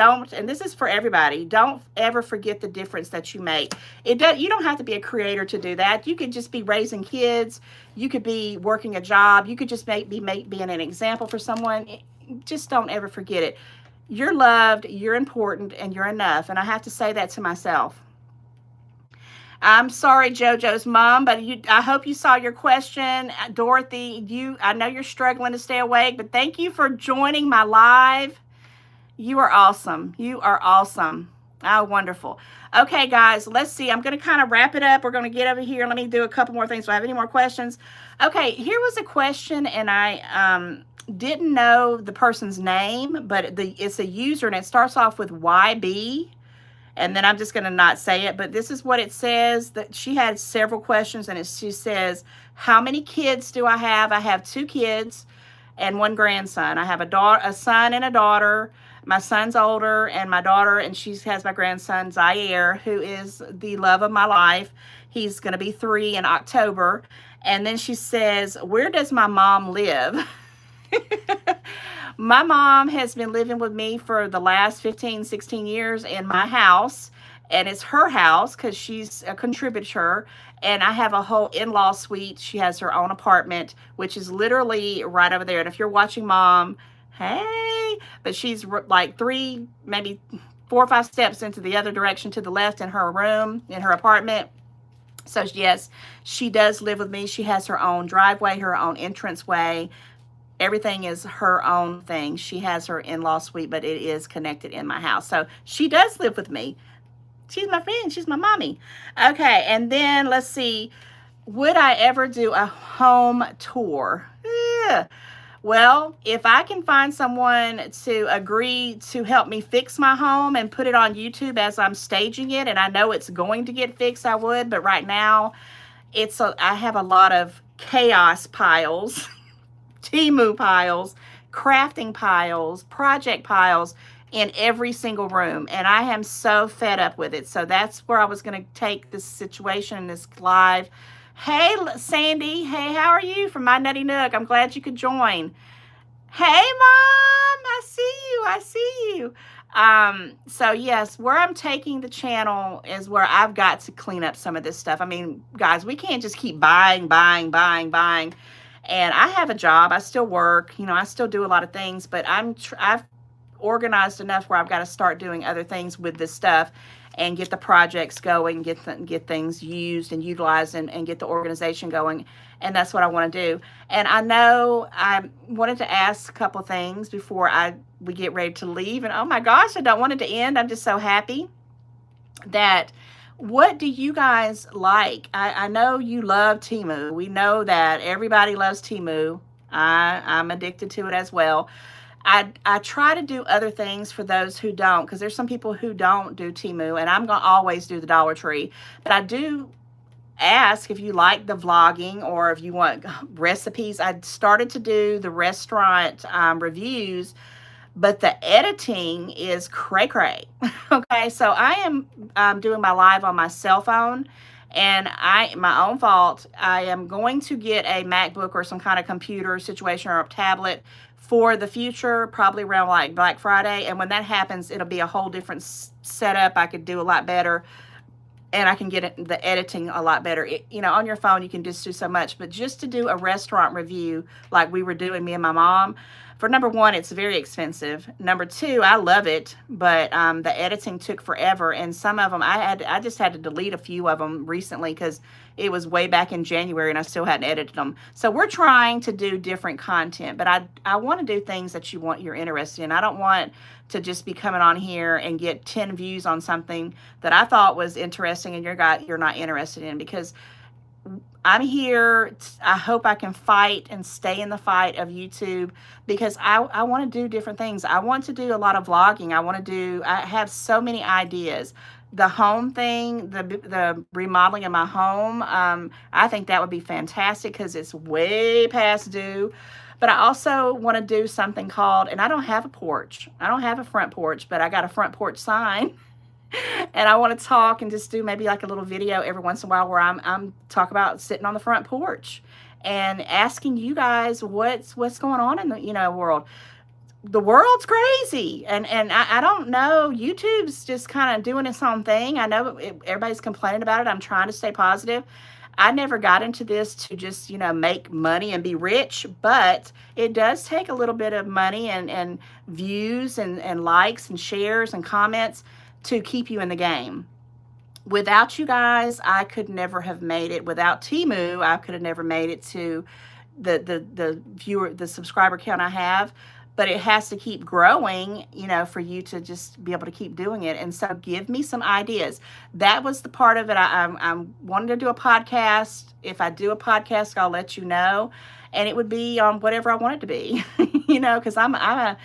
Speaker 1: this is for everybody, don't ever forget the difference that you make. You don't have to be a creator to do that. You could just be raising kids. You could be working a job. You could just being an example for someone. Just don't ever forget it. You're loved, you're important, and you're enough. And I have to say that to myself. I'm sorry, JoJo's mom, but I hope you saw your question. Dorothy, I know you're struggling to stay awake, but thank you for joining my live. You are awesome. You are awesome. Oh, wonderful. Okay, guys, let's see. I'm going to kind of wrap it up. We're going to get over here. Let me do a couple more things. Do I have any more questions? Okay, here was a question, and I didn't know the person's name, but it's a user, and it starts off with YB. And then I'm just going to not say it, but this is what it says. That she had several questions, and she says, how many kids do I have? I have 2 kids and 1 grandson. I have a son and a daughter. My son's older, and my daughter, and she has my grandson, Zaire, who is the love of my life. He's going to be 3 in October. And then she says, where does my mom live? My mom has been living with me for the last 15, 16 years in my house, and it's her house because she's a contributor, and I have a whole in-law suite. She has her own apartment, which is literally right over there. And if you're watching, Mom, hey, but she's like 3, maybe 4 or 5 steps into the other direction to the left in her room, in her apartment. So yes, she does live with me. She has her own driveway, her own entranceway. Everything is her own thing. She has her in-law suite, but it is connected in my house. So she does live with me. She's my friend. She's my mommy. Okay, and then let's see. Would I ever do a home tour? Yeah. Well, if I can find someone to agree to help me fix my home and put it on YouTube as I'm staging it, and I know it's going to get fixed, I would. But right now, I have a lot of chaos piles, Temu piles, crafting piles, project piles in every single room, and I am so fed up with it. So that's where I was going to take this situation, this live. Hey, Sandy. Hey, how are you from My Nutty Nook? I'm glad you could join. Hey, Mom. I see you. I see you. So yes, where I'm taking the channel is where I've got to clean up some of this stuff. I mean, guys, we can't just keep buying. And I have a job. I still work. You know, I still do a lot of things, but I've organized enough where I've got to start doing other things with this stuff and get the projects going, get things used and utilized, and get the organization going. And that's what I want to do. And I know I wanted to ask a couple things before we get ready to leave. And oh my gosh, I don't want it to end. I'm just so happy that. What do you guys like? I know you love Temu. We know that everybody loves Temu. I'm addicted to it as well. I try to do other things for those who don't, because there's some people who don't do Temu, and I'm going to always do the Dollar Tree. But I do ask if you like the vlogging or if you want recipes. I started to do the restaurant reviews, but the editing is cray-cray. Okay, so I am doing my live on my cell phone, and my own fault, I am going to get a MacBook or some kind of computer situation or a tablet for the future, probably around like Black Friday. And when that happens, it'll be a whole different setup. I could do a lot better, and I can get the editing a lot better. You know, on your phone, you can just do so much, but just to do a restaurant review like we were doing, me and my mom, for number one, it's very expensive. Number two, I love it, but the editing took forever, and some of them I just had to delete a few of them recently because it was way back in January and I still hadn't edited them. So we're trying to do different content, but I want to do things that you're interested in. I don't want to just be coming on here and get 10 views on something that I thought was interesting and you're not interested in, because I'm here. I hope I can fight and stay in the fight of YouTube, because I want to do different things. I want to do a lot of vlogging. I have so many ideas. The home thing, the remodeling of my home, I think that would be fantastic because it's way past due. But I also want to do something called, and I don't have a porch. I don't have a front porch, but I got a front porch sign. And I want to talk and just do maybe like a little video every once in a while where I'm talk about sitting on the front porch and asking you guys what's going on in the world. The world's crazy, and I don't know. YouTube's just kind of doing its own thing. I know everybody's complaining about it. I'm trying to stay positive. I never got into this to just make money and be rich, but it does take a little bit of money and views and likes and shares and comments to keep you in the game. Without you guys, I could never have made it. Without Temu, I could have never made it to the subscriber count I have. But it has to keep growing, for you to just be able to keep doing it. And so give me some ideas. That was the part of it. I'm wanting to do a podcast. If I do a podcast, I'll let you know. And it would be on whatever I want it to be, because I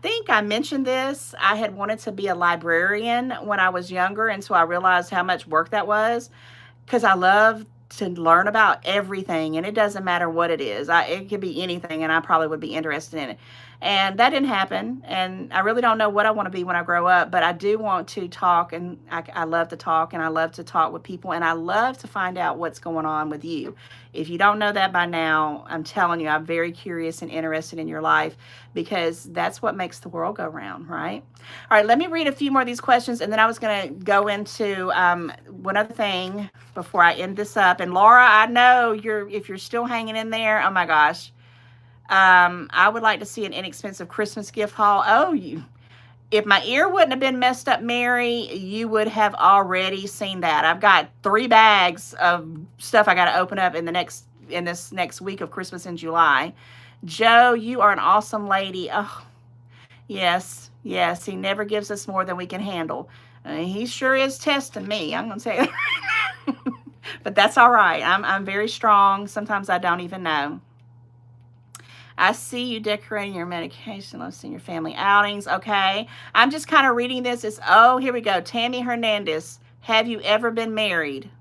Speaker 1: think I mentioned this. I had wanted to be a librarian when I was younger, and so I realized how much work that was, because I love to learn about everything, and it doesn't matter what it is. It could be anything, and I probably would be interested in it. And that didn't happen, and I really don't know what I want to be when I grow up, but I do want to talk, and I love to talk, and I love to talk with people, and I love to find out what's going on with you. If you don't know that by now, I'm telling you, I'm very curious and interested in your life, because that's what makes the world go round, right? All right, let me read a few more of these questions, and then I was going to go into one other thing before I end this up. And Laura, I know if you're still hanging in there, oh my gosh. I would like to see an inexpensive Christmas gift haul. Oh, if my ear wouldn't have been messed up, Mary, you would have already seen that. I've got 3 bags of stuff I got to open up in this next week of Christmas in July. Joe, you are an awesome lady. Oh, yes, yes. He never gives us more than we can handle. He sure is testing me. I'm going to say it. But that's all right. I'm very strong. Sometimes I don't even know. I see you decorating your medication lists in your family outings. Okay. I'm just kind of reading this. Oh, here we go. Tammy Hernandez. Have you ever been married?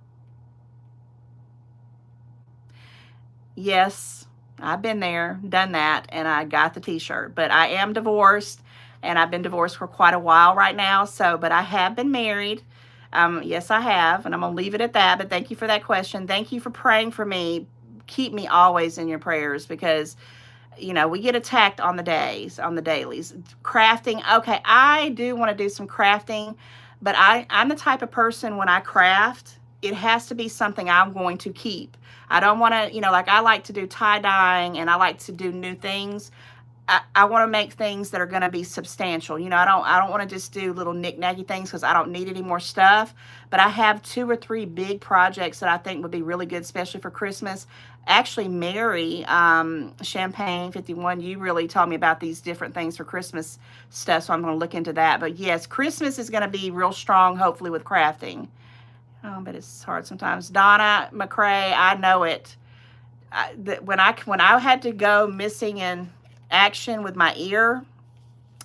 Speaker 1: Yes, I've been there, done that, and I got the t-shirt. But I am divorced, and I've been divorced for quite a while right now. But I have been married. Yes, I have, and I'm going to leave it at that. But thank you for that question. Thank you for praying for me. Keep me always in your prayers, because we get attacked on the dailies. Crafting. Okay, I do want to do some crafting, but I'm the type of person, when I craft, it has to be something I'm going to keep. I don't want to, like, I like to do tie-dyeing, and I like to do new things. I want to make things that are going to be substantial. I don't want to just do little knick-knacky things, because I don't need any more stuff. But I have 2 or 3 big projects that I think would be really good, especially for Christmas. Actually, Mary, Champagne 51, you really told me about these different things for Christmas stuff, so I'm going to look into that. But yes, Christmas is going to be real strong, hopefully, with crafting. Oh, but it's hard sometimes. Donna McCrae, I know it. When I had to go missing in action with my ear,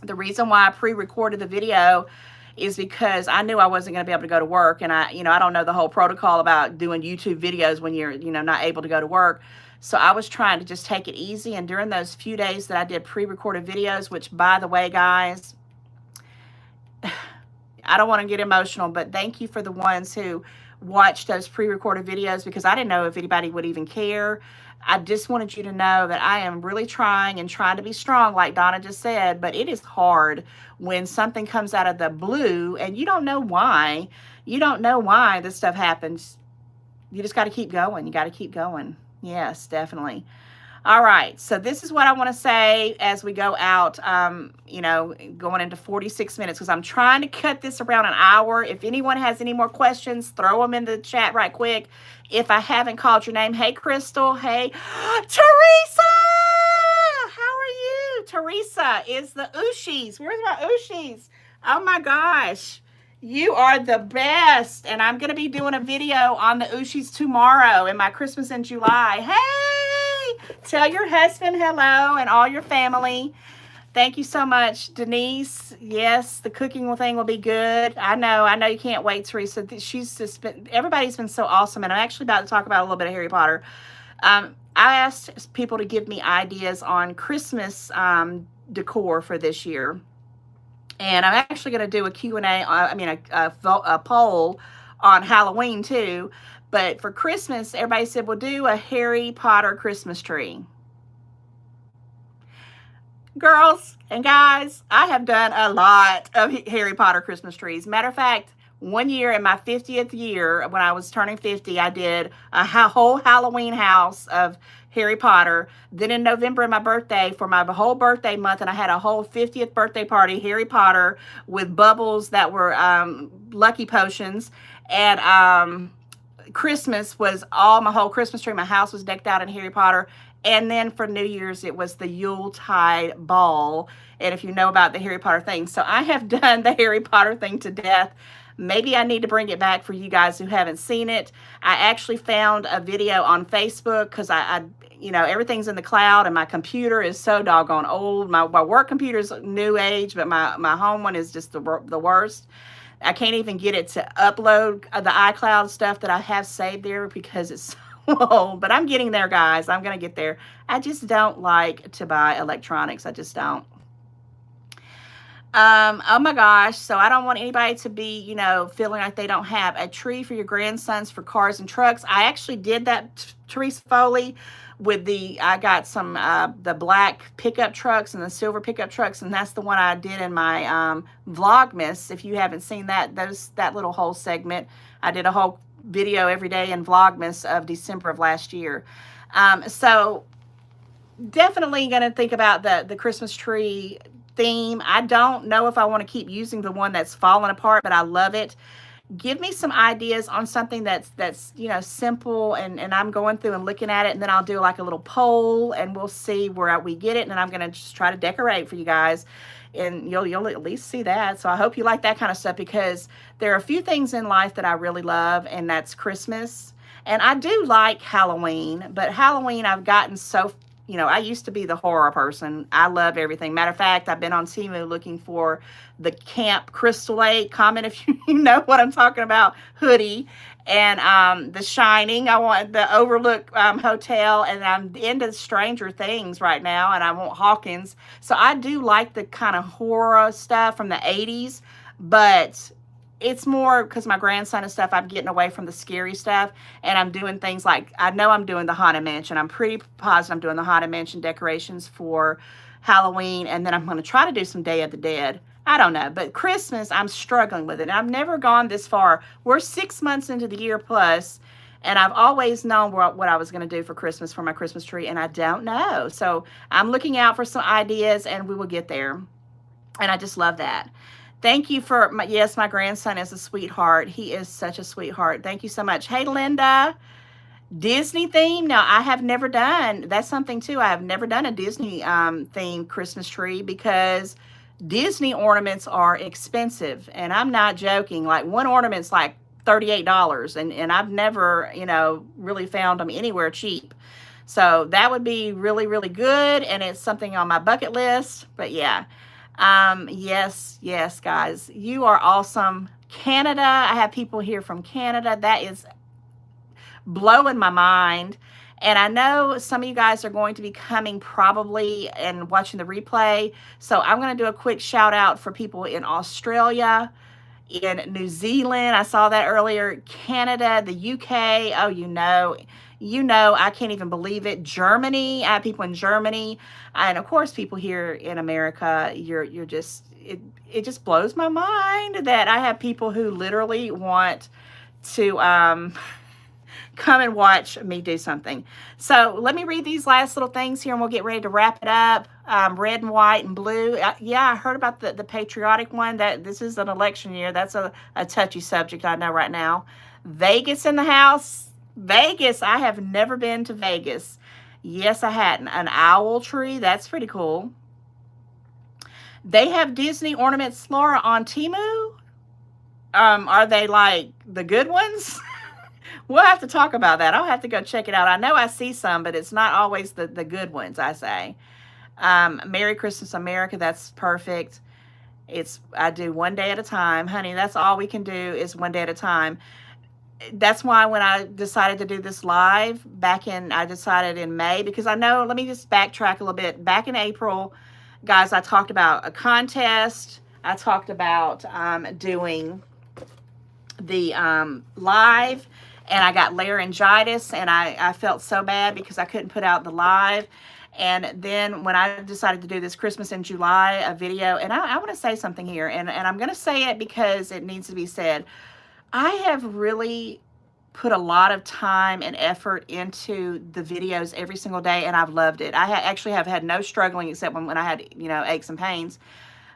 Speaker 1: the reason why I pre-recorded the video is because I knew I wasn't going to be able to go to work. And I don't know the whole protocol about doing YouTube videos when you're, not able to go to work. So I was trying to just take it easy. And during those few days that I did pre-recorded videos, which, by the way, guys, I don't want to get emotional, but thank you for the ones who watched those pre-recorded videos, because I didn't know if anybody would even care. I just wanted you to know that I am really trying to be strong, like Donna just said, but it is hard when something comes out of the blue and you don't know why. You don't know why this stuff happens. You just got to keep going. You got to keep going. Yes, definitely. All right, so this is what I want to say as we go out, going into 46 minutes, because I'm trying to cut this around an hour. If anyone has any more questions, throw them in the chat right quick. If I haven't called your name, hey, Crystal, hey, Teresa, how are you? Teresa is the Ooshis. Where's my Ooshis? Oh, my gosh. You are the best, and I'm going to be doing a video on the Ooshis tomorrow in my Christmas in July. Hey, tell your husband hello and all your family. Thank you so much, Denise. Yes, the cooking thing will be good. I know you can't wait, Teresa. Everybody's been so awesome, and I'm actually about to talk about a little bit of Harry Potter. I asked people to give me ideas on Christmas decor for this year. And I'm actually going to do a Q&A, a poll on Halloween too. But for Christmas, everybody said, we'll do a Harry Potter Christmas tree. Girls and guys, I have done a lot of Harry Potter Christmas trees. Matter of fact, one year in my 50th year, when I was turning 50, I did a whole Halloween house of Harry Potter. Then in November, in my birthday, for my whole birthday month, and I had a whole 50th birthday party, Harry Potter, with bubbles that were lucky potions. And Christmas was my whole Christmas tree. My house was decked out in Harry Potter. And then for New Year's, it was the Yuletide ball. And if you know about the Harry Potter thing. So I have done the Harry Potter thing to death. Maybe I need to bring it back for you guys who haven't seen it. I actually found a video on Facebook, because I everything's in the cloud, and my computer is so doggone old. My work computer's new age, but my home one is just the worst. I can't even get it to upload the iCloud stuff that I have saved there, because it's so old. But I'm getting there, guys. I'm going to get there. I just don't like to buy electronics. I just don't. Oh my gosh. So I don't want anybody to be, feeling like they don't have a tree for your grandsons for cars and trucks. I actually did that, Teresa Foley, I got some, the black pickup trucks and the silver pickup trucks. And that's the one I did in my, Vlogmas. If you haven't seen that little whole segment, I did a whole video every day in Vlogmas of December of last year. So definitely going to think about the Christmas tree theme. I don't know if I want to keep using the one that's fallen apart, but I love it. Give me some ideas on something that's simple, and I'm going through and looking at it, and then I'll do like a little poll, and we'll see where we get it, and I'm going to just try to decorate for you guys, and you'll at least see that. So I hope you like that kind of stuff, because there are a few things in life that I really love, and that's Christmas. And I do like Halloween, but Halloween I've gotten so, I used to be the horror person. I love everything. Matter of fact, I've been on Temu looking for the Camp Crystal Lake, comment if you know what I'm talking about, hoodie, and The Shining. I want the Overlook Hotel, and I'm into Stranger Things right now, and I want Hawkins. So I do like the kind of horror stuff from the 80s, but it's more because my grandson and stuff, I'm getting away from the scary stuff, and I'm doing things like, I know I'm doing the Haunted Mansion. I'm pretty positive I'm doing the Haunted Mansion decorations for Halloween, and then I'm going to try to do some Day of the Dead. I don't know, but Christmas, I'm struggling with it. And I've never gone this far. We're 6 months into the year plus, and I've always known what I was going to do for Christmas for my Christmas tree, and I don't know. So I'm looking out for some ideas, and we will get there. And I just love that. Thank you for, yes, my grandson is a sweetheart. He is such a sweetheart. Thank you so much. Hey, Linda. Disney theme? Now, I have never done, that's something too. I have never done a Disney themed Christmas tree, because Disney ornaments are expensive. And I'm not joking. Like, one ornament's like $38. And I've never, really found them anywhere cheap. So that would be really, really good. And it's something on my bucket list. But yeah. Yes, guys, you are awesome. Canada, I have people here from Canada. That is blowing my mind. And I know some of you guys are going to be coming probably and watching the replay. So I'm going to do a quick shout out for people in Australia, in New Zealand. I saw that earlier. Canada, the UK. Oh, I can't even believe it. Germany, I have people in Germany, and of course people here in America. You're just, it just blows my mind that I have people who literally want to come and watch me do something. So let me read these last little things here, and we'll get ready to wrap it up. Red and white and blue. Yeah, I heard about the patriotic one. That this is an election year. That's a touchy subject, I know right now. Vegas in the house. Vegas, I have never been to Vegas. Yes, I hadn't. An owl tree, that's pretty cool. They have Disney ornaments, Laura, on Temu. Are they like the good ones? We'll have to talk about that. I'll have to go check it out. I know I see some, but it's not always the good ones, I say. Merry Christmas, America, that's perfect. I do one day at a time. Honey, that's all we can do is one day at a time. That's why when I decided to do this live I decided in May, because I know, let me just backtrack a little bit. Back in April, guys, I talked about a contest. I talked about doing the live, and I got laryngitis, and I felt so bad because I couldn't put out the live. And then when I decided to do this Christmas in July, a video, and I want to say something here, and I'm going to say it because it needs to be said. I have really put a lot of time and effort into the videos every single day, and I've loved it. I actually have had no struggling except when I had, aches and pains.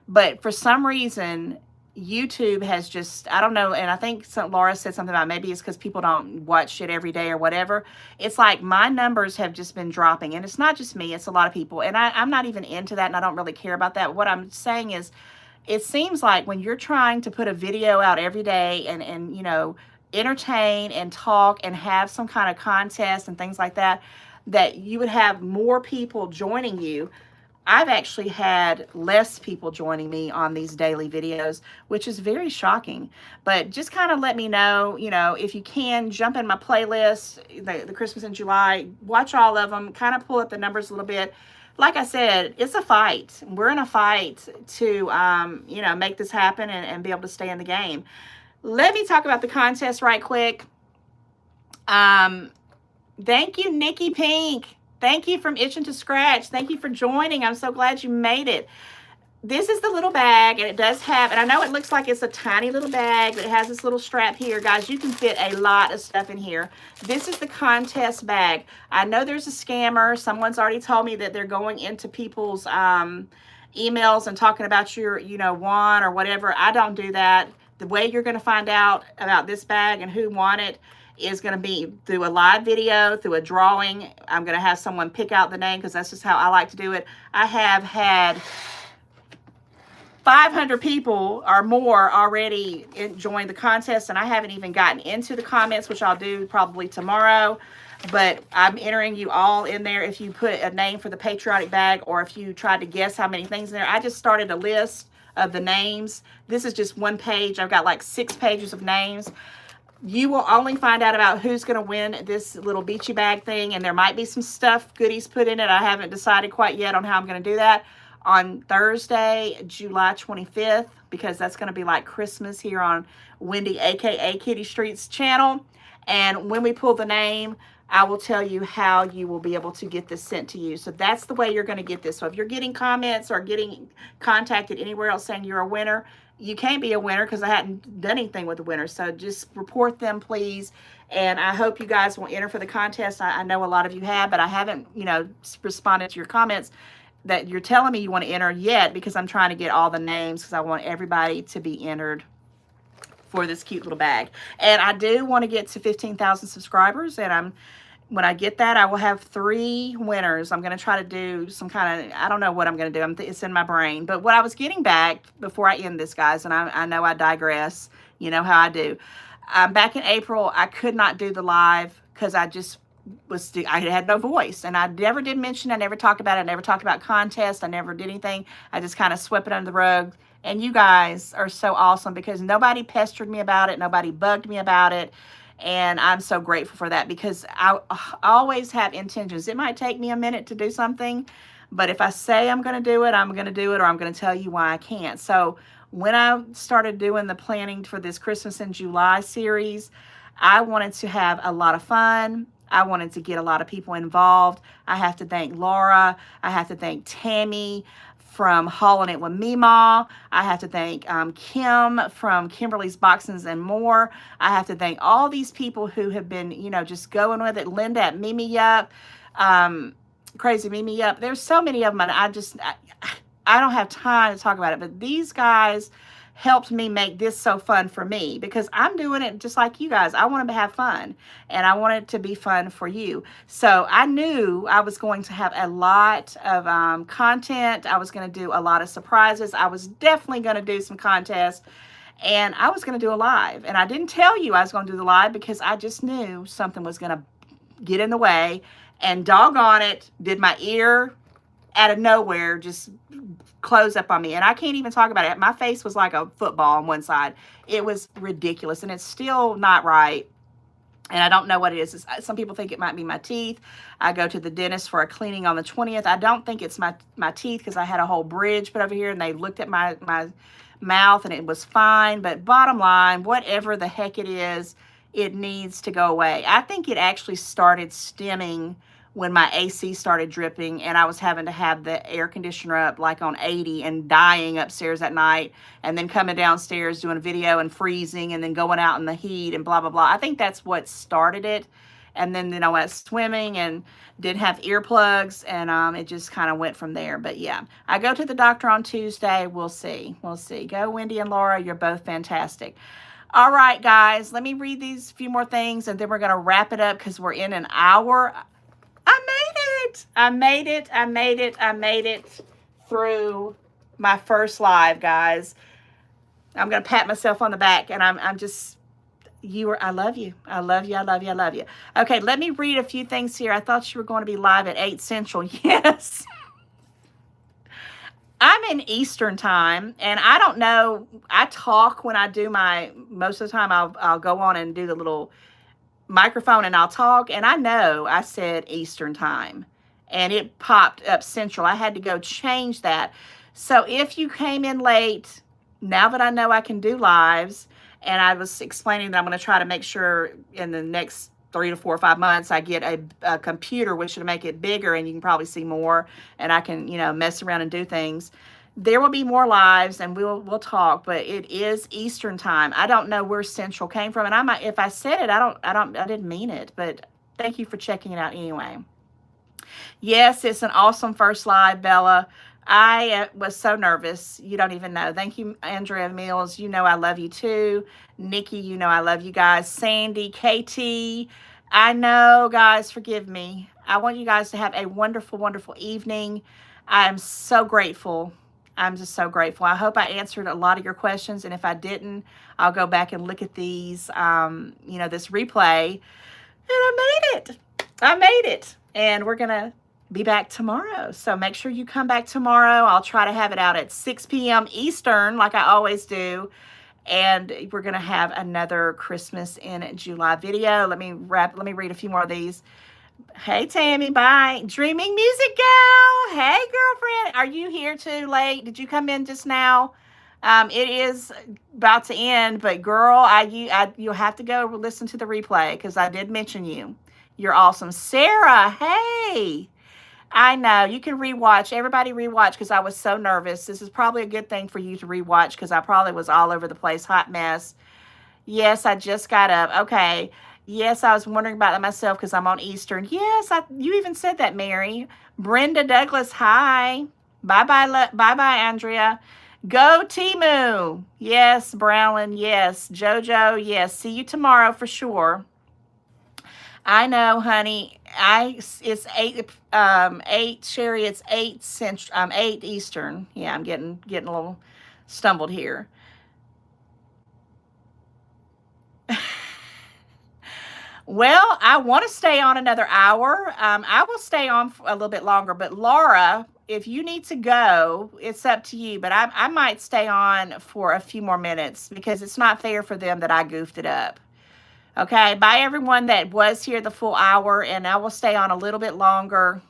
Speaker 1: But for some reason, YouTube has just, I don't know, and I think Laura said something about maybe it's because people don't watch it every day or whatever. It's like my numbers have just been dropping, and it's not just me, it's a lot of people. And I'm not even into that, and I don't really care about that. What I'm saying is, it seems like when you're trying to put a video out every day and entertain and talk and have some kind of contest and things like that, that you would have more people joining you. I've actually had less people joining me on these daily videos, which is very shocking. But just kind of let me know, if you can, jump in my playlist, the Christmas in July, watch all of them, kind of pull up the numbers a little bit. Like I said, it's a fight. We're in a fight to, make this happen and be able to stay in the game. Let me talk about the contest right quick. Thank you, Nikki Pink. Thank you from Itching to Scratch. Thank you for joining. I'm so glad you made it. this is the little bag, and it does have, and I know it looks like it's a tiny little bag, but it has this little strap here. Guys, you can fit a lot of stuff in here. This is the contest bag. I know there's a scammer. Someone's already told me that they're going into people's emails and talking about your, won or whatever. I don't do that. The way you're going to find out about this bag and who won it is going to be through a live video, through a drawing. I'm going to have someone pick out the name because that's just how I like to do it. I have had 500 people or more already join the contest, and I haven't even gotten into the comments, which I'll do probably tomorrow. But I'm entering you all in there if you put a name for the patriotic bag, or if you tried to guess how many things in there. I just started a list of the names. This is just one page. I've got like 6 pages of names. You will only find out about who's going to win this little beachy bag thing, and there might be some stuff, goodies put in it. I haven't decided quite yet on how I'm going to do that on Thursday, July 25th, because that's going to be like Christmas here on Wendy, aka Kitty Street's channel. And when we pull the name, I will tell you how you will be able to get this sent to you. So that's the way you're going to get this. So if you're getting comments or getting contacted anywhere else saying you're a winner, you can't be a winner because I hadn't done anything with the winner. So just report them, please. And I hope you guys will enter for the contest. I know a lot of you have, but I haven't, responded to your comments that you're telling me you want to enter yet, because I'm trying to get all the names because I want everybody to be entered for this cute little bag. And I do want to get to 15,000 subscribers, and when I get that, I will have 3 winners. I'm going to try to do some kind of, I don't know what I'm going to do. It's in my brain. But what I was getting back before I end this, guys, and I know I digress, you know how I do. Back in April, I could not do the live because I had no voice, and I never did mention, I never talked about it, I never talked about contests, I never did anything. I just kind of swept it under the rug. And you guys are so awesome because nobody pestered me about it, nobody bugged me about it, and I'm so grateful for that because I always have intentions. It might take me a minute to do something, but if I say I'm going to do it, I'm going to do it, or I'm going to tell you why I can't. So when I started doing the planning for this Christmas in July series, I wanted to have a lot of fun. I wanted to get a lot of people involved. I have to thank Laura. I have to thank Tammy from Haulin' It with Meemaw. I have to thank Kim from Kimberly's Boxings and More. I have to thank all these people who have been, just going with it. Linda at Mimi Yup, Crazy Mimi Yup. There's so many of them, and I don't have time to talk about it, but these guys helped me make this so fun for me because I'm doing it just like you guys. I want to have fun, and I want it to be fun for you. So I knew I was going to have a lot of content. I was going to do a lot of surprises. I was definitely going to do some contests, and I was going to do a live. And I didn't tell you I was going to do the live because I just knew something was going to get in the way, and doggone it, did my ear out of nowhere just close up on me, and I can't even talk about it. My face was like a football on one side. It was ridiculous, and it's still not right, and I don't know what it is. Some people think it might be my teeth. I go to the dentist for a cleaning on the 20th. I don't think it's my teeth because I had a whole bridge put over here, and they looked at my mouth, and it was fine. But bottom line, whatever the heck it is, it needs to go away. I think it actually started stemming when my AC started dripping, and I was having to have the air conditioner up like on 80 and dying upstairs at night, and then coming downstairs doing a video and freezing, and then going out in the heat and blah, blah, blah. I think that's what started it. And then I went swimming and didn't have earplugs, and it just kind of went from there. But yeah, I go to the doctor on Tuesday. We'll see. We'll see. Go, Wendy and Laura. You're both fantastic. All right, guys, let me read these few more things, and then we're going to wrap it up because we're in an hour. I made it. I made it. I made it. I made it through my first live, guys. I'm going to pat myself on the back, and I'm just, I love you. I love you. I love you. I love you. Okay, let me read a few things here. I thought you were going to be live at 8 Central. Yes. I'm in Eastern time, and I don't know. I talk when I do most of the time I'll go on and do the little microphone and I'll talk, and I know I said Eastern time and it popped up Central. I had to go change that. So if you came in late, now that I know I can do lives, and I was explaining that I'm going to try to make sure in the next 3 to 4 or 5 months I get a computer which should make it bigger and you can probably see more, and I can mess around and do things. There will be more lives and we'll talk, but it is Eastern time. I don't know where Central came from, and I might, if I said it, I didn't mean it, but thank you for checking it out anyway. Yes, it's an awesome first live, Bella. I was so nervous. You don't even know. Thank you, Andrea Mills. You know I love you too. Nikki, you know I love you guys. Sandy, KT, I know, guys, forgive me. I want you guys to have a wonderful, wonderful evening. I'm so grateful. I'm just so grateful. I hope I answered a lot of your questions. And if I didn't, I'll go back and look at these, this replay. And I made it. I made it. And we're going to be back tomorrow. So make sure you come back tomorrow. I'll try to have it out at 6 p.m. Eastern, like I always do. And we're going to have another Christmas in July video. Let me read a few more of these. Hey, Tammy, bye. Dreaming Music Gal. Hey, girlfriend. Are you here too late? Did you come in just now? It is about to end, but girl, you'll have to go listen to the replay because I did mention you. You're awesome. Sarah, hey. I know. You can rewatch. Everybody rewatch because I was so nervous. This is probably a good thing for you to rewatch because I probably was all over the place. Hot mess. Yes, I just got up. Okay. Yes, I was wondering about that myself because I'm on Eastern. Yes, you even said that, Mary. Brenda Douglas, hi. Bye-bye, bye-bye, Andrea. Go Timu. Yes, Brownland, yes. JoJo, yes. See you tomorrow for sure. I know, honey. It's 8, Sherry, it's 8 Central, 8 Eastern. Yeah, I'm getting a little stumbled here. Well, I want to stay on another hour. I will stay on a little bit longer, but Laura, if you need to go, it's up to you. But I might stay on for a few more minutes because it's not fair for them that I goofed it up. Okay, bye everyone that was here the full hour, and I will stay on a little bit longer.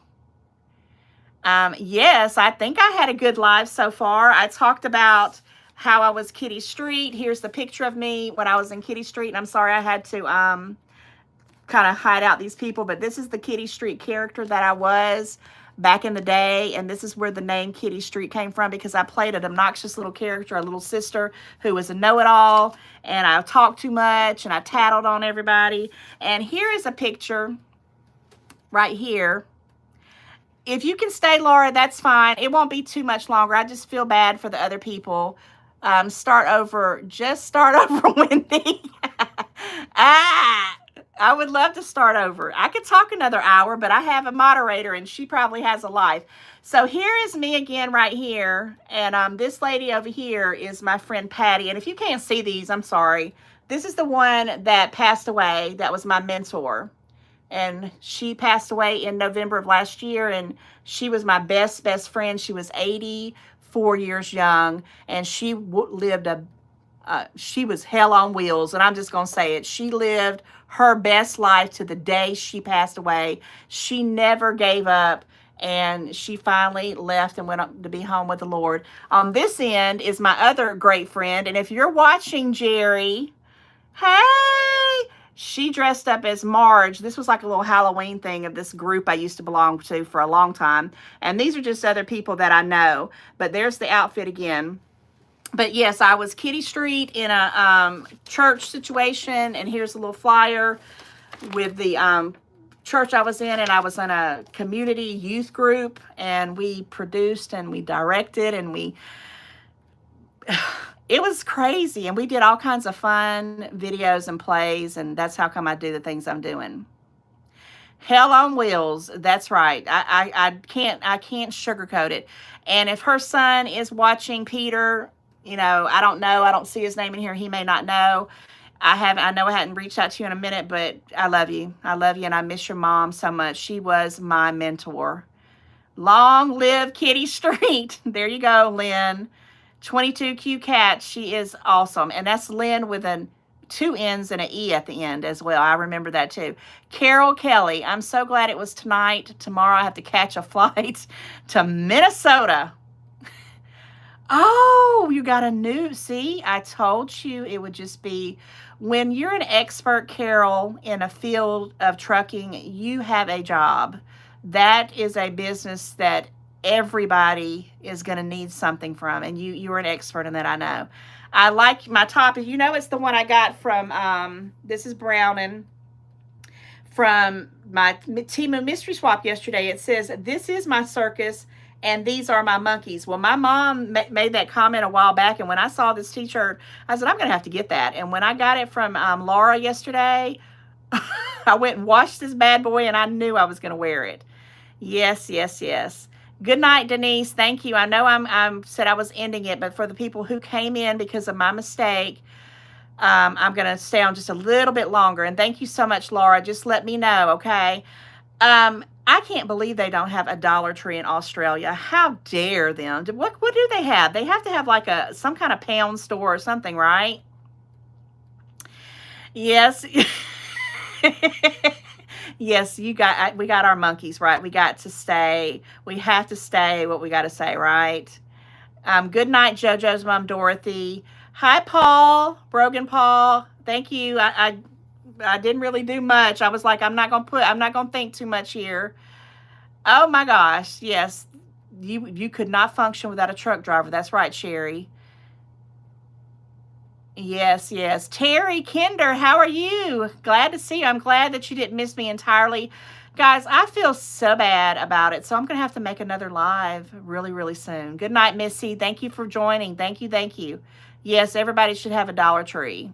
Speaker 1: Yes, I think I had a good live so far. I talked about how I was Kitty Street. Here's the picture of me when I was in Kitty Street, and I'm sorry I had to kind of hide out these people, but this is the Kitty Street character that I was back in the day, and this is where the name Kitty Street came from because I played an obnoxious little character, a little sister who was a know-it-all, and I talked too much, and I tattled on everybody. And here is a picture right here. If you can stay, Laura, that's fine. It won't be too much longer. I just feel bad for the other people. Start over, Wendy. I would love to start over. I could talk another hour, but I have a moderator and she probably has a life. So here is me again right here. And this lady over here is my friend Patty. And if you can't see these, I'm sorry. This is the one that passed away. That was my mentor. And she passed away in November of last year. And she was my best friend. She was 84 years young. And she lived she was hell on wheels. And I'm just going to say it. She lived her best life to the day she passed away. She never gave up, and she finally left and went to be home with the Lord. On this end is my other great friend, and if you're watching, Jerry, hey, she dressed up as Marge. This was like a little Halloween thing of this group I used to belong to for a long time, and these are just other people that I know, but there's the outfit again. But yes, I was Kitty Street in a church situation, and here's a little flyer with the church I was in, and I was in a community youth group, and we produced and we directed, and it was crazy, and we did all kinds of fun videos and plays, and that's how come I do the things I'm doing. Hell on wheels, that's right. I can't sugarcoat it. And if her son is watching, Peter, I don't know. I don't see his name in here. He may not know. I know I hadn't reached out to you in a minute, but I love you. I love you, and I miss your mom so much. She was my mentor. Long live Kitty Street. There you go, Lynn. 22Q Cat. She is awesome. And that's Lynn with 2 N's and an E at the end as well. I remember that too. Carol Kelly. I'm so glad it was tonight. Tomorrow I have to catch a flight to Minnesota. Oh, you got a new, see, I told you it would just be, when you're an expert, Carol, in a field of trucking, you have a job. That is a business that everybody is going to need something from, and you're an expert in that, I know. I like my topic. You know, it's the one I got from this is Browning from my Timu mystery swap yesterday. It says, "This is my circus and these are my monkeys." Well, my mom made that comment a while back, and when I saw this t-shirt, I said, I'm going to have to get that. And when I got it from Laura yesterday, I went and washed this bad boy, and I knew I was going to wear it. Yes, yes, yes. Good night, Denise. Thank you. I know I'm said I was ending it, but for the people who came in because of my mistake, I'm going to stay on just a little bit longer. And thank you so much, Laura. Just let me know, okay? I can't believe they don't have a Dollar Tree in Australia. How dare them? What do they have? They have to have like some kind of pound store or something, right? Yes. Yes, we got our monkeys, right? We got to stay. We have to stay what we got to say, right? Good night, JoJo's mom, Dorothy. Hi, Paul, Brogan Paul. Thank you. I didn't really do much. I was like, I'm not gonna think too much here. Oh my gosh, yes. You could not function without a truck driver. That's right, Sherry. Yes, yes. Terry Kinder, how are you? Glad to see you. I'm glad that you didn't miss me entirely. Guys, I feel so bad about it, so I'm going to have to make another live really, really soon. Good night, Missy. Thank you for joining. Thank you, thank you. Yes, everybody should have a Dollar Tree.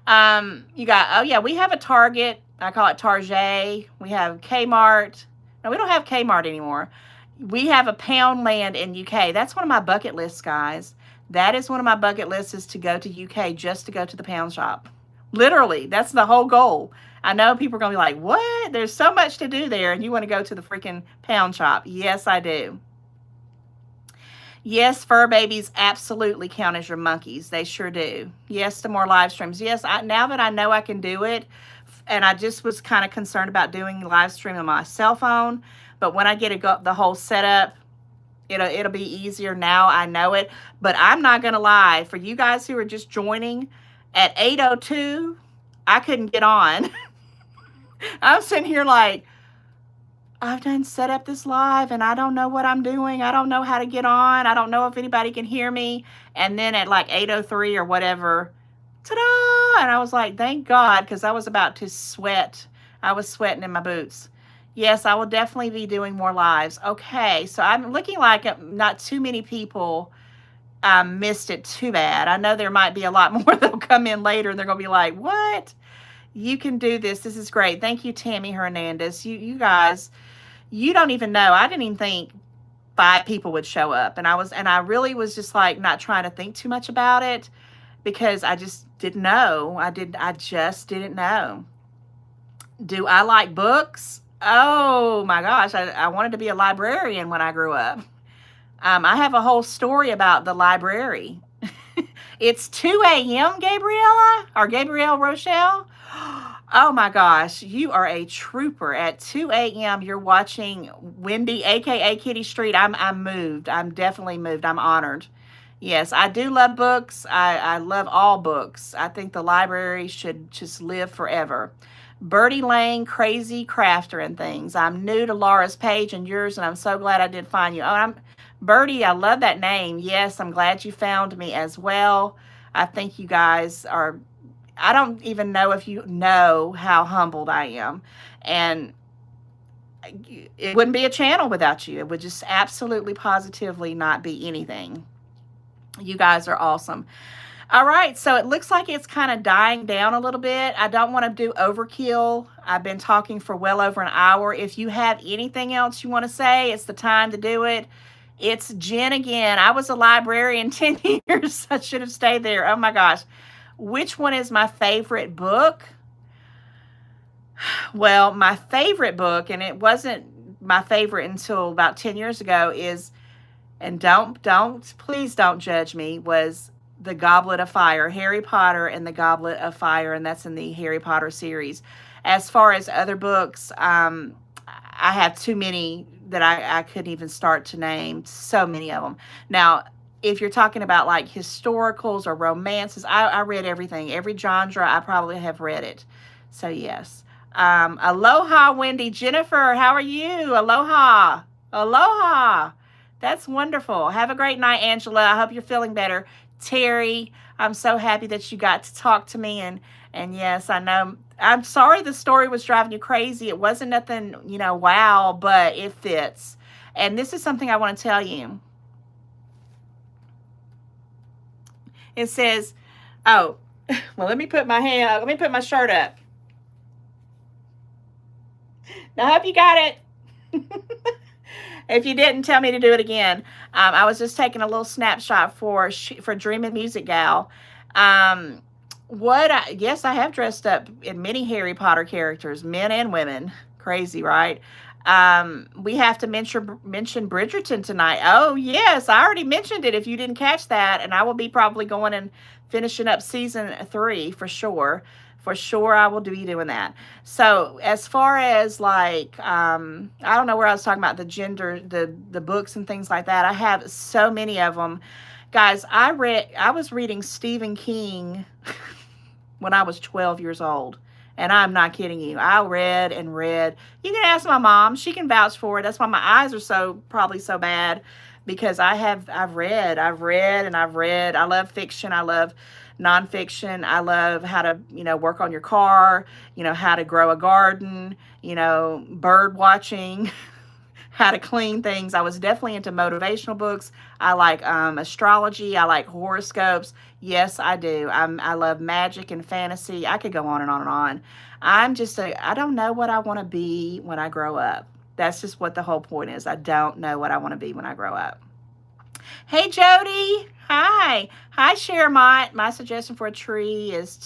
Speaker 1: You got, oh yeah, we have a Target. I call it Target. We have Kmart. No, we don't have Kmart anymore. We have a Poundland in UK. That's one of my bucket lists, guys. That is one of my bucket lists, is to go to UK just to go to the pound shop. Literally, that's the whole goal. I know people are going to be like, what? There's so much to do there, and you want to go to the freaking pound shop. Yes, I do. Yes, fur babies absolutely count as your monkeys. They sure do. Yes, to more live streams. Yes, now that I know I can do it, and I just was kind of concerned about doing live stream on my cell phone, but when I get the whole setup, it'll be easier now. I know it, but I'm not going to lie. For you guys who are just joining at 8:02, I couldn't get on. I'm sitting here like, I've done set up this live and I don't know what I'm doing. I don't know how to get on. I don't know if anybody can hear me. And then at like 8:03 or whatever, ta-da! And I was like, thank God, because I was about to sweat. I was sweating in my boots. Yes, I will definitely be doing more lives. Okay, so I'm looking like not too many people missed it too bad. I know there might be a lot more that'll come in later and they're going to be like, what? You can do this. This is great. Thank you, Tammy Hernandez. You guys, you don't even know. I didn't even think 5 people would show up. And I really was just like not trying to think too much about it because I just didn't know. I just didn't know. Do I like books? Oh my gosh, I wanted to be a librarian when I grew up. I have a whole story about the library. It's 2 a.m., Gabriella, or Gabrielle Rochelle. Oh my gosh, you are a trooper. At 2 a.m., you're watching Wendy, aka Kitty Street. I'm moved. I'm definitely moved. I'm honored. Yes, I do love books. I love all books. I think the library should just live forever. Birdie Lane, crazy crafter and things. I'm new to Laura's page and yours, and I'm so glad I did find you. Oh, Birdie, I love that name. Yes, I'm glad you found me as well. I think you guys are, I don't even know if you know how humbled I am. And it wouldn't be a channel without you. It would just absolutely, positively not be anything. You guys are awesome. All right, so it looks like it's kind of dying down a little bit. I don't want to do overkill. I've been talking for well over an hour. If you have anything else you want to say, it's the time to do it. It's Jen again. I was a librarian 10 years. I should have stayed there. Oh my gosh. Which one is my favorite book? Well, my favorite book, and it wasn't my favorite until about 10 years ago, is, and please don't judge me, was The Goblet of Fire, Harry Potter and the Goblet of Fire, and that's in the Harry Potter series. As far as other books, I have too many that I couldn't even start to name, so many of them. Now, if you're talking about like historicals or romances, I read everything. Every genre, I probably have read it. So yes. Aloha, Wendy. Jennifer, how are you? Aloha. Aloha. That's wonderful. Have a great night, Angela. I hope you're feeling better. Terry, I'm so happy that you got to talk to me. And yes, I know. I'm sorry the story was driving you crazy. It wasn't nothing, wow, but it fits. And this is something I want to tell you. It says, oh, well, let me put my shirt up. Now, I hope you got it. If you didn't, tell me to do it again. I was just taking a little snapshot for Dreamin' Music Gal. Yes, I have dressed up in many Harry Potter characters, men and women. Crazy, right? We have to mention Bridgerton tonight. Oh, yes, I already mentioned it if you didn't catch that. And I will be probably going and finishing up season 3 for sure. For sure, I will be doing that. So as far as like, I don't know where I was talking about the books and things like that. I have so many of them. Guys, I was reading Stephen King when I was 12 years old. And I'm not kidding you. I read and read. You can ask my mom. She can vouch for it. That's why my eyes are probably so bad, because I've read. I love fiction. I love nonfiction. I love how to, work on your car, how to grow a garden, bird watching, how to clean things. I was definitely into motivational books. I like astrology. I like horoscopes. Yes, I do. I love magic and fantasy. I could go on and on and on. I don't know what I want to be when I grow up. That's just what the whole point is. I don't know what I want to be when I grow up. Hey, Jody. Hi. Hi, Chermont. My suggestion for a tree is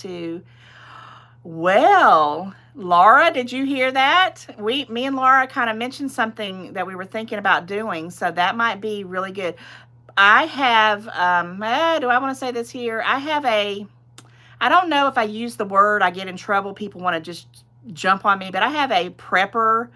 Speaker 1: Laura, did you hear that? Me and Laura kind of mentioned something that we were thinking about doing, so that might be really good. I have, do I want to say this here? I don't know if I use the word, I get in trouble. People want to just jump on me, but I have a prepper.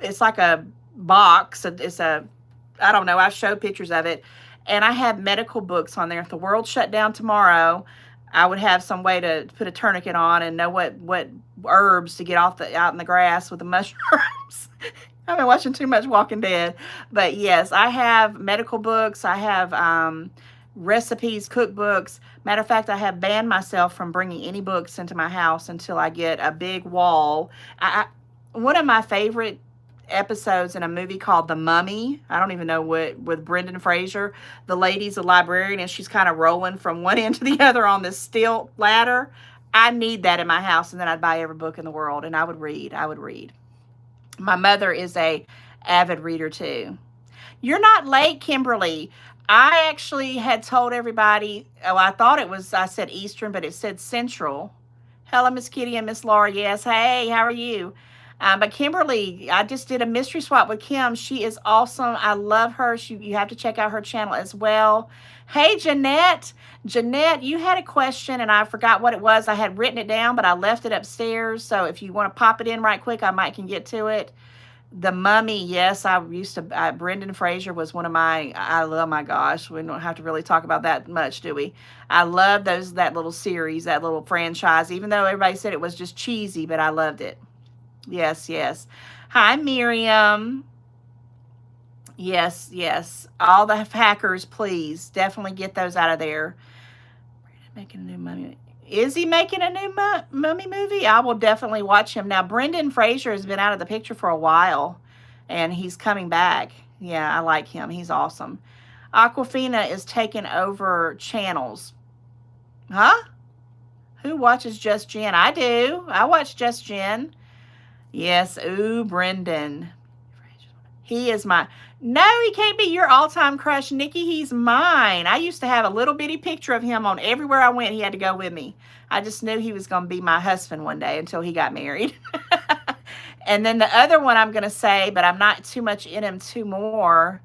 Speaker 1: It's like a box. I don't know. I've showed pictures of it, and I have medical books on there. If the world shut down tomorrow, I would have some way to put a tourniquet on and know what herbs to get out in the grass with the mushrooms. I've been watching too much Walking Dead. But yes, I have medical books. I have recipes, cookbooks. Matter of fact, I have banned myself from bringing any books into my house until I get a big wall. One of my favorite episodes in a movie called The Mummy, I don't even know with Brendan Fraser. The lady's a librarian and she's kind of rolling from one end to the other on this steel ladder. I need that in my house, and then I'd buy every book in the world and I would read. My mother is a avid reader too. You're not late, Kimberly. I actually had told everybody, I said Eastern, but it said Central. Hello, Miss Kitty and Miss Laura. Yes. Hey, how are you? But Kimberly, I just did a mystery swap with Kim. She is awesome. I love her. You have to check out her channel as well. Hey, Jeanette. Jeanette, you had a question, and I forgot what it was. I had written it down, but I left it upstairs. So if you want to pop it in right quick, I might can get to it. The Mummy, yes, Brendan Fraser was one of oh my gosh, we don't have to really talk about that much, do we? I love that little series, that little franchise, even though everybody said it was just cheesy, but I loved it. Yes. Hi, Miriam. Yes. All the hackers, please, definitely get those out of there. Making a new Mummy. Is he making a new Mummy movie? I will definitely watch him. Now, Brendan Fraser has been out of the picture for a while, and he's coming back. Yeah, I like him. He's awesome. Aquafina is taking over channels. Huh? Who watches Just Jen? I do. I watch Just Jen. Yes. Ooh, Brendan. He is no, he can't be your all-time crush, Nikki. He's mine. I used to have a little bitty picture of him on everywhere I went. He had to go with me. I just knew he was going to be my husband one day until he got married. And then the other one I'm going to say, but I'm not too much in him too more.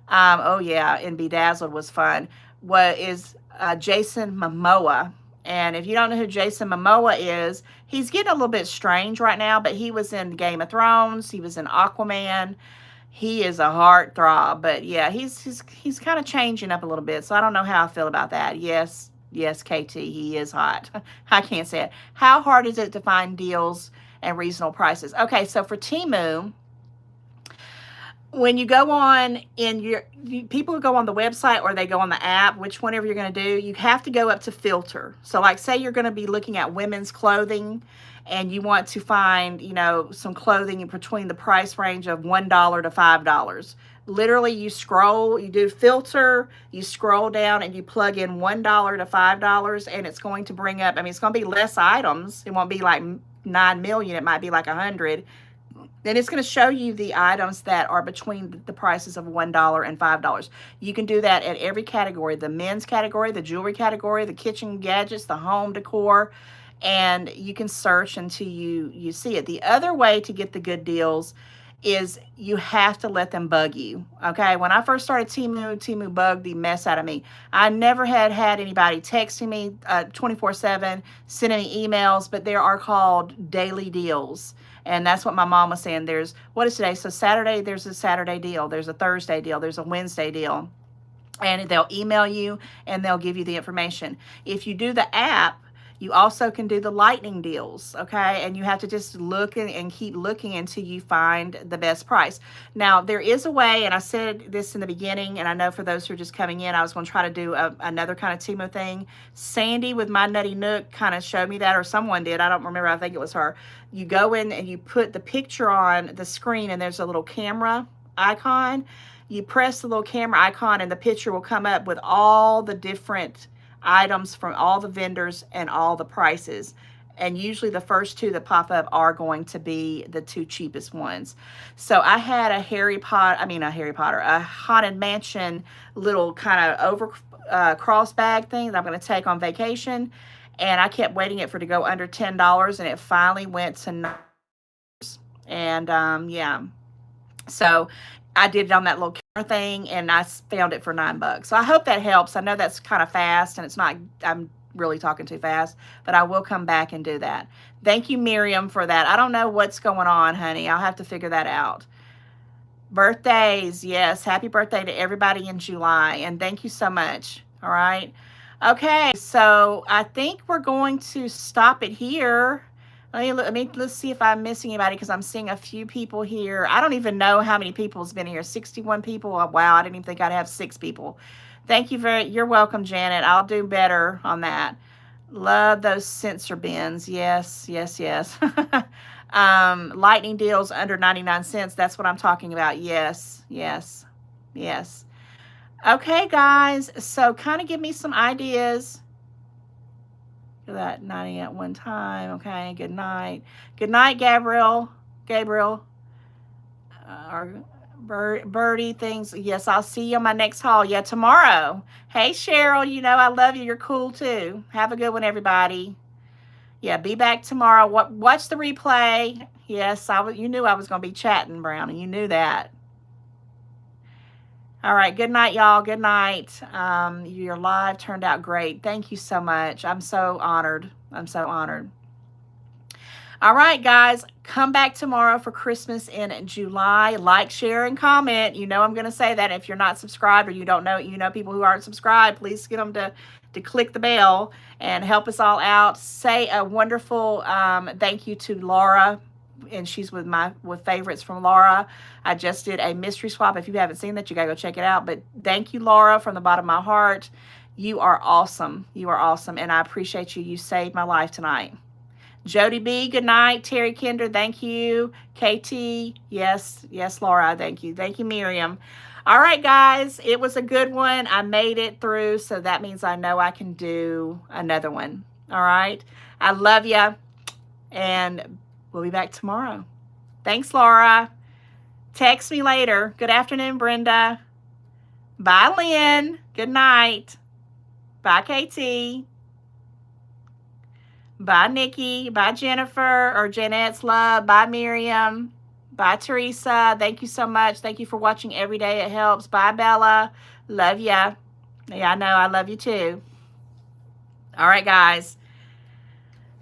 Speaker 1: Oh, yeah, and Bedazzled was fun. Is Jason Momoa. And if you don't know who Jason Momoa is, he's getting a little bit strange right now, but he was in Game of Thrones. He was in Aquaman. He is a heartthrob, but yeah, he's kind of changing up a little bit, so I don't know how I feel about that. Yes, KT, he is hot. I can't say it. How hard is it to find deals and reasonable prices? Okay, so for Temu, when you go on people go on the website or they go on the app, which whenever you're going to do, you have to go up to filter. So like say you're going to be looking at women's clothing and you want to find, some clothing in between the price range of $1 to $5. Literally you do filter, you scroll down and you plug in $1 to $5 and it's going to bring up, it's going to be less items. It won't be like 9 million. It might be like 100. Then it's going to show you the items that are between the prices of $1 and $5. You can do that at every category, the men's category, the jewelry category, the kitchen gadgets, the home decor, and you can search until you see it. The other way to get the good deals is you have to let them bug you. Okay, when I first started Temu bugged the mess out of me. I never had anybody texting me 24/7, sending me emails, but there are called daily deals. And that's what my mom was saying. What is today? So Saturday, there's a Saturday deal. There's a Thursday deal. There's a Wednesday deal. And they'll email you and they'll give you the information. If you do the app, you also can do the lightning deals, okay? And you have to just look and keep looking until you find the best price. Now, there is a way, and I said this in the beginning, and I know for those who are just coming in, I was going to try to do another kind of Temu thing. Sandy with My Nutty Nook kind of showed me that, or someone did. I don't remember. I think it was her. You go in and you put the picture on the screen, and there's a little camera icon. You press the little camera icon, and the picture will come up with all the different items from all the vendors and all the prices. And usually the first two that pop up are going to be the two cheapest ones. So I had a Haunted Mansion little kind of cross bag thing that I'm going to take on vacation. And I kept waiting for it to go under $10, and it finally went to $9. And yeah. So I did it on that little camera thing, and I found it for $9. So I hope that helps. I know that's kind of fast, and it's not, I'm really talking too fast, but I will come back and do that. Thank you, Miriam, for that. I don't know what's going on, honey. I'll have to figure that out. Birthdays, yes. Happy birthday to everybody in July, and thank you so much. All right. Okay, so I think we're going to stop it here. Let's see if I'm missing anybody, because I'm seeing a few people here. I don't even know how many people has been here. 61 people. Oh, wow, I didn't even think I'd have 6 people. Thank you you're welcome, Janet. I'll do better on that. Love those sensor bins. Yes, yes, yes. Lightning deals under 99 cents. That's what I'm talking about. Yes, yes, yes. Okay, guys. So kind of give me some ideas. That 90 at one time. Okay, good night. Good night, Gabriel. Or Birdie things. Yes, I'll see you on my next haul. Yeah, tomorrow. Hey, Cheryl, I love you. You're cool too. Have a good one, everybody. Yeah, be back tomorrow. Watch the replay. Yes, you knew I was going to be chatting, Brown, and you knew that. All right, good night, y'all. Good night. Your live turned out great. Thank you so much. I'm so honored. All right, guys, come back tomorrow for Christmas in July. Like, share, and comment. I'm going to say that. If you're not subscribed or you don't know, people who aren't subscribed, please get them to click the bell and help us all out. Say a wonderful thank you to Laura, and she's with favorites from Laura. I just did a mystery swap. If you haven't seen that, you gotta go check it out. But thank you, Laura, from the bottom of my heart. You are awesome. You are awesome, and I appreciate you. You saved my life tonight. Jody B, good night. Terry Kinder, thank you. KT, yes, Laura, thank you. Thank you, Miriam. All right, guys, it was a good one. I made it through, so that means I know I can do another one. All right, I love you, and we'll be back tomorrow. Thanks, Laura. Text me later. Good afternoon, Brenda. Bye, Lynn. Good night. Bye, KT. Bye, Nikki. Bye, Jennifer, or Janette's love. Bye, Miriam. Bye, Teresa. Thank you so much. Thank you for watching every day. It helps. Bye, Bella. Love ya. Yeah, I know. I love you too. All right, guys.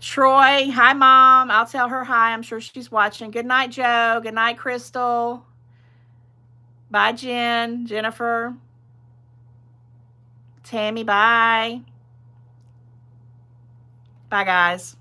Speaker 1: Troy, hi, Mom. I'll tell her hi. I'm sure she's watching. Good night, Joe. Good night, Crystal. Bye, Jennifer. Tammy, bye. Bye, guys.